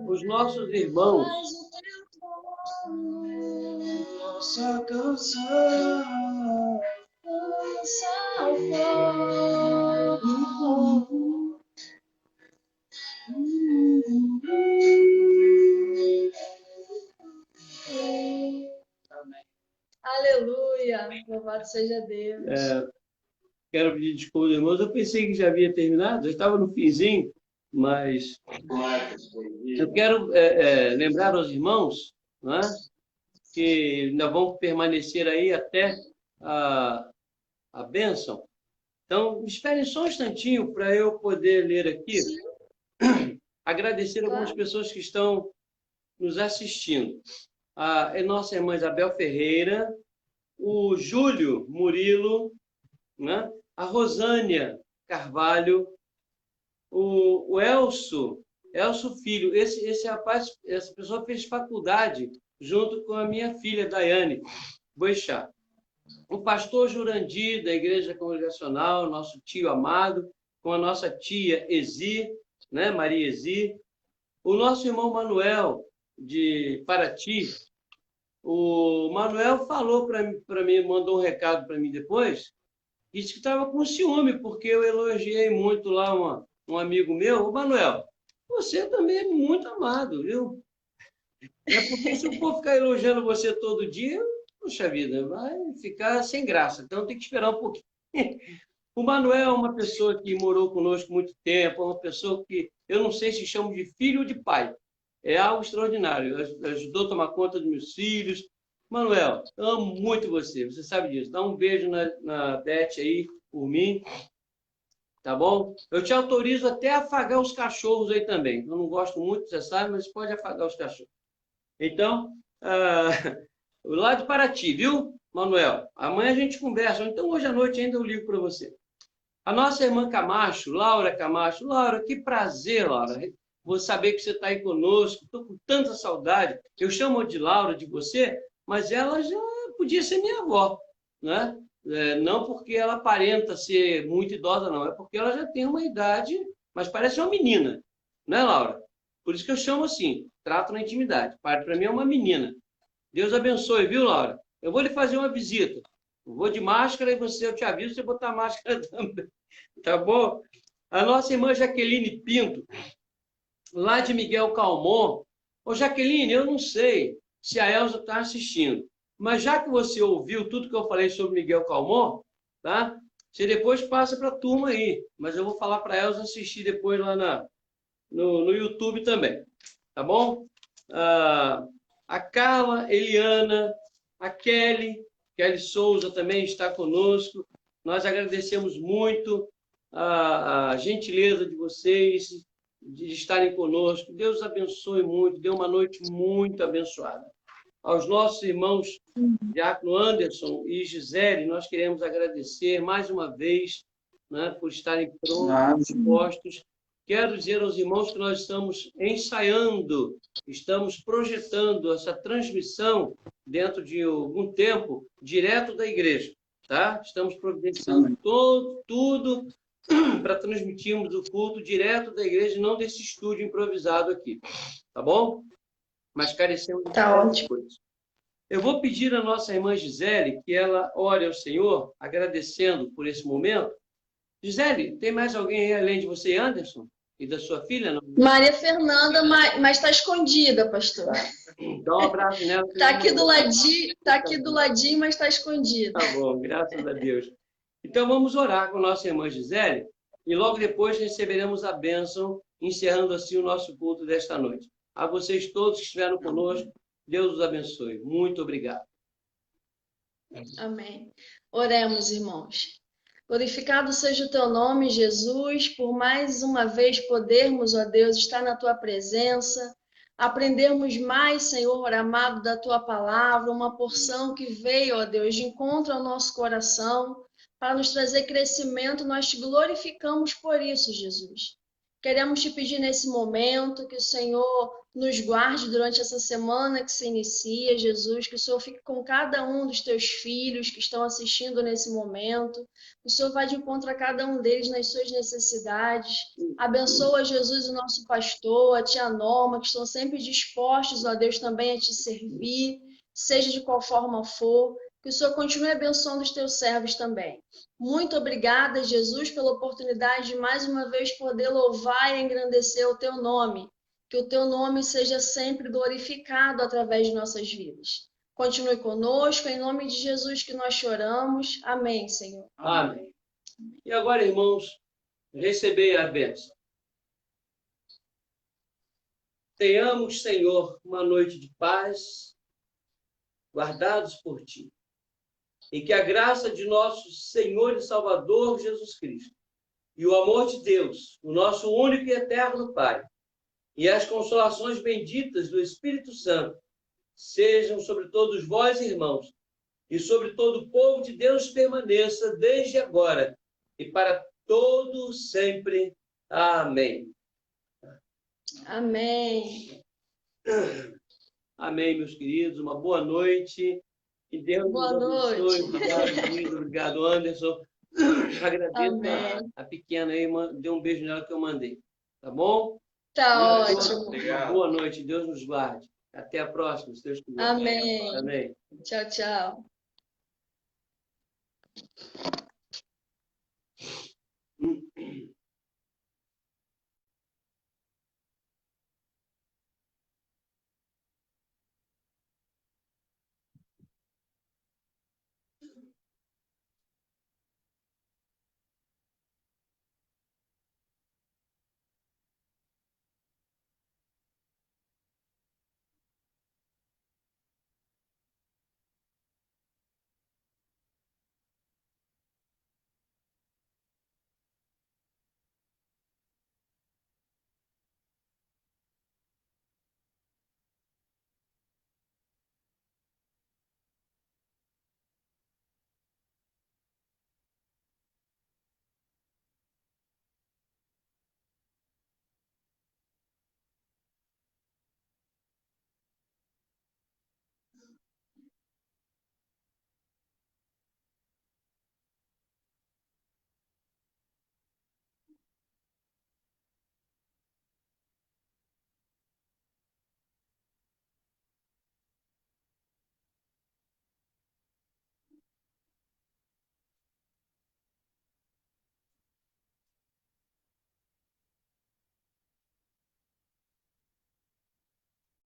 Os nossos irmãos faz o teu trono, nossa canção. lança fora Aleluia! Louvado seja Deus. Quero pedir desculpa, irmãos. Eu pensei que já havia terminado, já estava no finzinho, mas eu quero lembrar aos irmãos, né, que ainda vão permanecer aí até a bênção. Então, esperem só um instantinho para eu poder ler aqui. Sim, Agradecer algumas claro. pessoas que estão nos assistindo. A nossa irmã Isabel Ferreira, o Júlio Murilo, né? A Rosânia Carvalho, o Elso Filho. Esse rapaz, essa pessoa fez faculdade junto com a minha filha, Daiane Boixá. O pastor Jurandir, da Igreja Congregacional, nosso tio amado, com a nossa tia Ezi, né? Maria Ezi. O nosso irmão Manuel, de Paraty. O Manuel falou para mim, mandou um recado para mim depois, disse que estava com ciúme, porque eu elogiei muito lá um amigo meu. Ô, Manuel, você também é muito amado, viu? É porque se eu for ficar elogiando você todo dia, puxa vida, vai ficar sem graça. Então tem que esperar um pouquinho. O Manuel é uma pessoa que morou conosco muito tempo, é uma pessoa que eu não sei se chamo de filho ou de pai. É algo extraordinário. Ajudou a tomar conta dos meus filhos. Manuel, eu amo muito você, você sabe disso. Dá um beijo na Beth aí por mim, tá bom? Eu te autorizo até a afagar os cachorros aí também. Eu não gosto muito, você sabe, mas pode afagar os cachorros. Então, lá de Paraty, viu, Manuel? Amanhã a gente conversa. Então, hoje à noite ainda eu ligo para você. A nossa irmã Camacho, Laura Camacho. Laura, que prazer, Laura. Vou saber que você está aí conosco. Estou com tanta saudade. Eu chamo de Laura, de você, mas ela já podia ser minha avó, né? Não porque ela aparenta ser muito idosa, não. É porque ela já tem uma idade, mas parece uma menina, né, Laura? Por isso que eu chamo assim, trato na intimidade. Para mim é uma menina. Deus abençoe, viu, Laura? Eu vou lhe fazer uma visita. Eu vou de máscara e eu te aviso, você botar máscara também. Tá bom? A nossa irmã Jaqueline Pinto, lá de Miguel Calmon. Ô, Jaqueline, eu não sei se a Elza está assistindo, mas já que você ouviu tudo que eu falei sobre Miguel Calmon, tá? Você depois passa para a turma aí, mas eu vou falar para a Elza assistir depois lá no YouTube também, tá bom? A Carla, Eliana, a Kelly Souza também está conosco. Nós agradecemos muito a gentileza de vocês, de estarem conosco. Deus abençoe muito, dê uma noite muito abençoada. Aos nossos irmãos Diácono Anderson e Gisele, nós queremos agradecer mais uma vez, né, por estarem prontos, postos. Quero dizer aos irmãos que nós estamos ensaiando, estamos projetando essa transmissão dentro de algum tempo, direto da igreja, tá? Estamos providenciando tudo para transmitirmos o culto direto da igreja, não desse estúdio improvisado aqui, tá bom? Mas carecemos de ótimo. coisas. Eu vou pedir à nossa irmã Gisele que ela ore ao Senhor, agradecendo por esse momento. Gisele, tem mais alguém aí além de você, Anderson? E da sua filha? Não? Maria Fernanda, mas está escondida, pastor. Dá um abraço nela. Está aqui do ladinho, mas está escondida. Tá bom, graças a Deus. Então vamos orar com a nossa irmã Gisele e logo depois receberemos a bênção, encerrando assim o nosso culto desta noite. A vocês todos que estiveram conosco, Deus os abençoe. Muito obrigado. Amém. Oremos, irmãos. Glorificado seja o teu nome, Jesus, por mais uma vez podermos, ó Deus, estar na tua presença, aprendermos mais, Senhor amado, da tua palavra, uma porção que veio, ó Deus, de encontro ao nosso coração, para nos trazer crescimento. Nós te glorificamos por isso, Jesus. Queremos te pedir nesse momento que o Senhor nos guarde durante essa semana que se inicia, Jesus, que o Senhor fique com cada um dos teus filhos que estão assistindo nesse momento. O Senhor vai de encontro a cada um deles nas suas necessidades. Abençoa, Jesus, o nosso pastor, a tia Norma, que estão sempre dispostos, ó Deus, também a te servir, seja de qual forma for. Que o Senhor continue abençoando os teus servos também. Muito obrigada, Jesus, pela oportunidade de mais uma vez poder louvar e engrandecer o teu nome. Que o teu nome seja sempre glorificado através de nossas vidas. Continue conosco, em nome de Jesus que nós choramos. Amém, Senhor. Amém. E agora, irmãos, recebei a bênção. Tenhamos, Senhor, uma noite de paz, guardados por Ti. E que a graça de nosso Senhor e Salvador Jesus Cristo, e o amor de Deus, o nosso único e eterno Pai, e as consolações benditas do Espírito Santo, sejam sobre todos vós, irmãos, e sobre todo o povo de Deus permaneça desde agora e para todo sempre. Amém. Amém. Amém, meus queridos. Uma boa noite. Que Deus Boa nos abençoe. noite. Obrigado, Luiz. Obrigado, Anderson. Agradeço Amém. a pequena aí, dê um beijo nela que eu mandei. Tá bom? Tá ótimo. Uma boa noite. Deus nos guarde. Até a próxima, se Deus quiser. Amém. Amém. Tchau, tchau.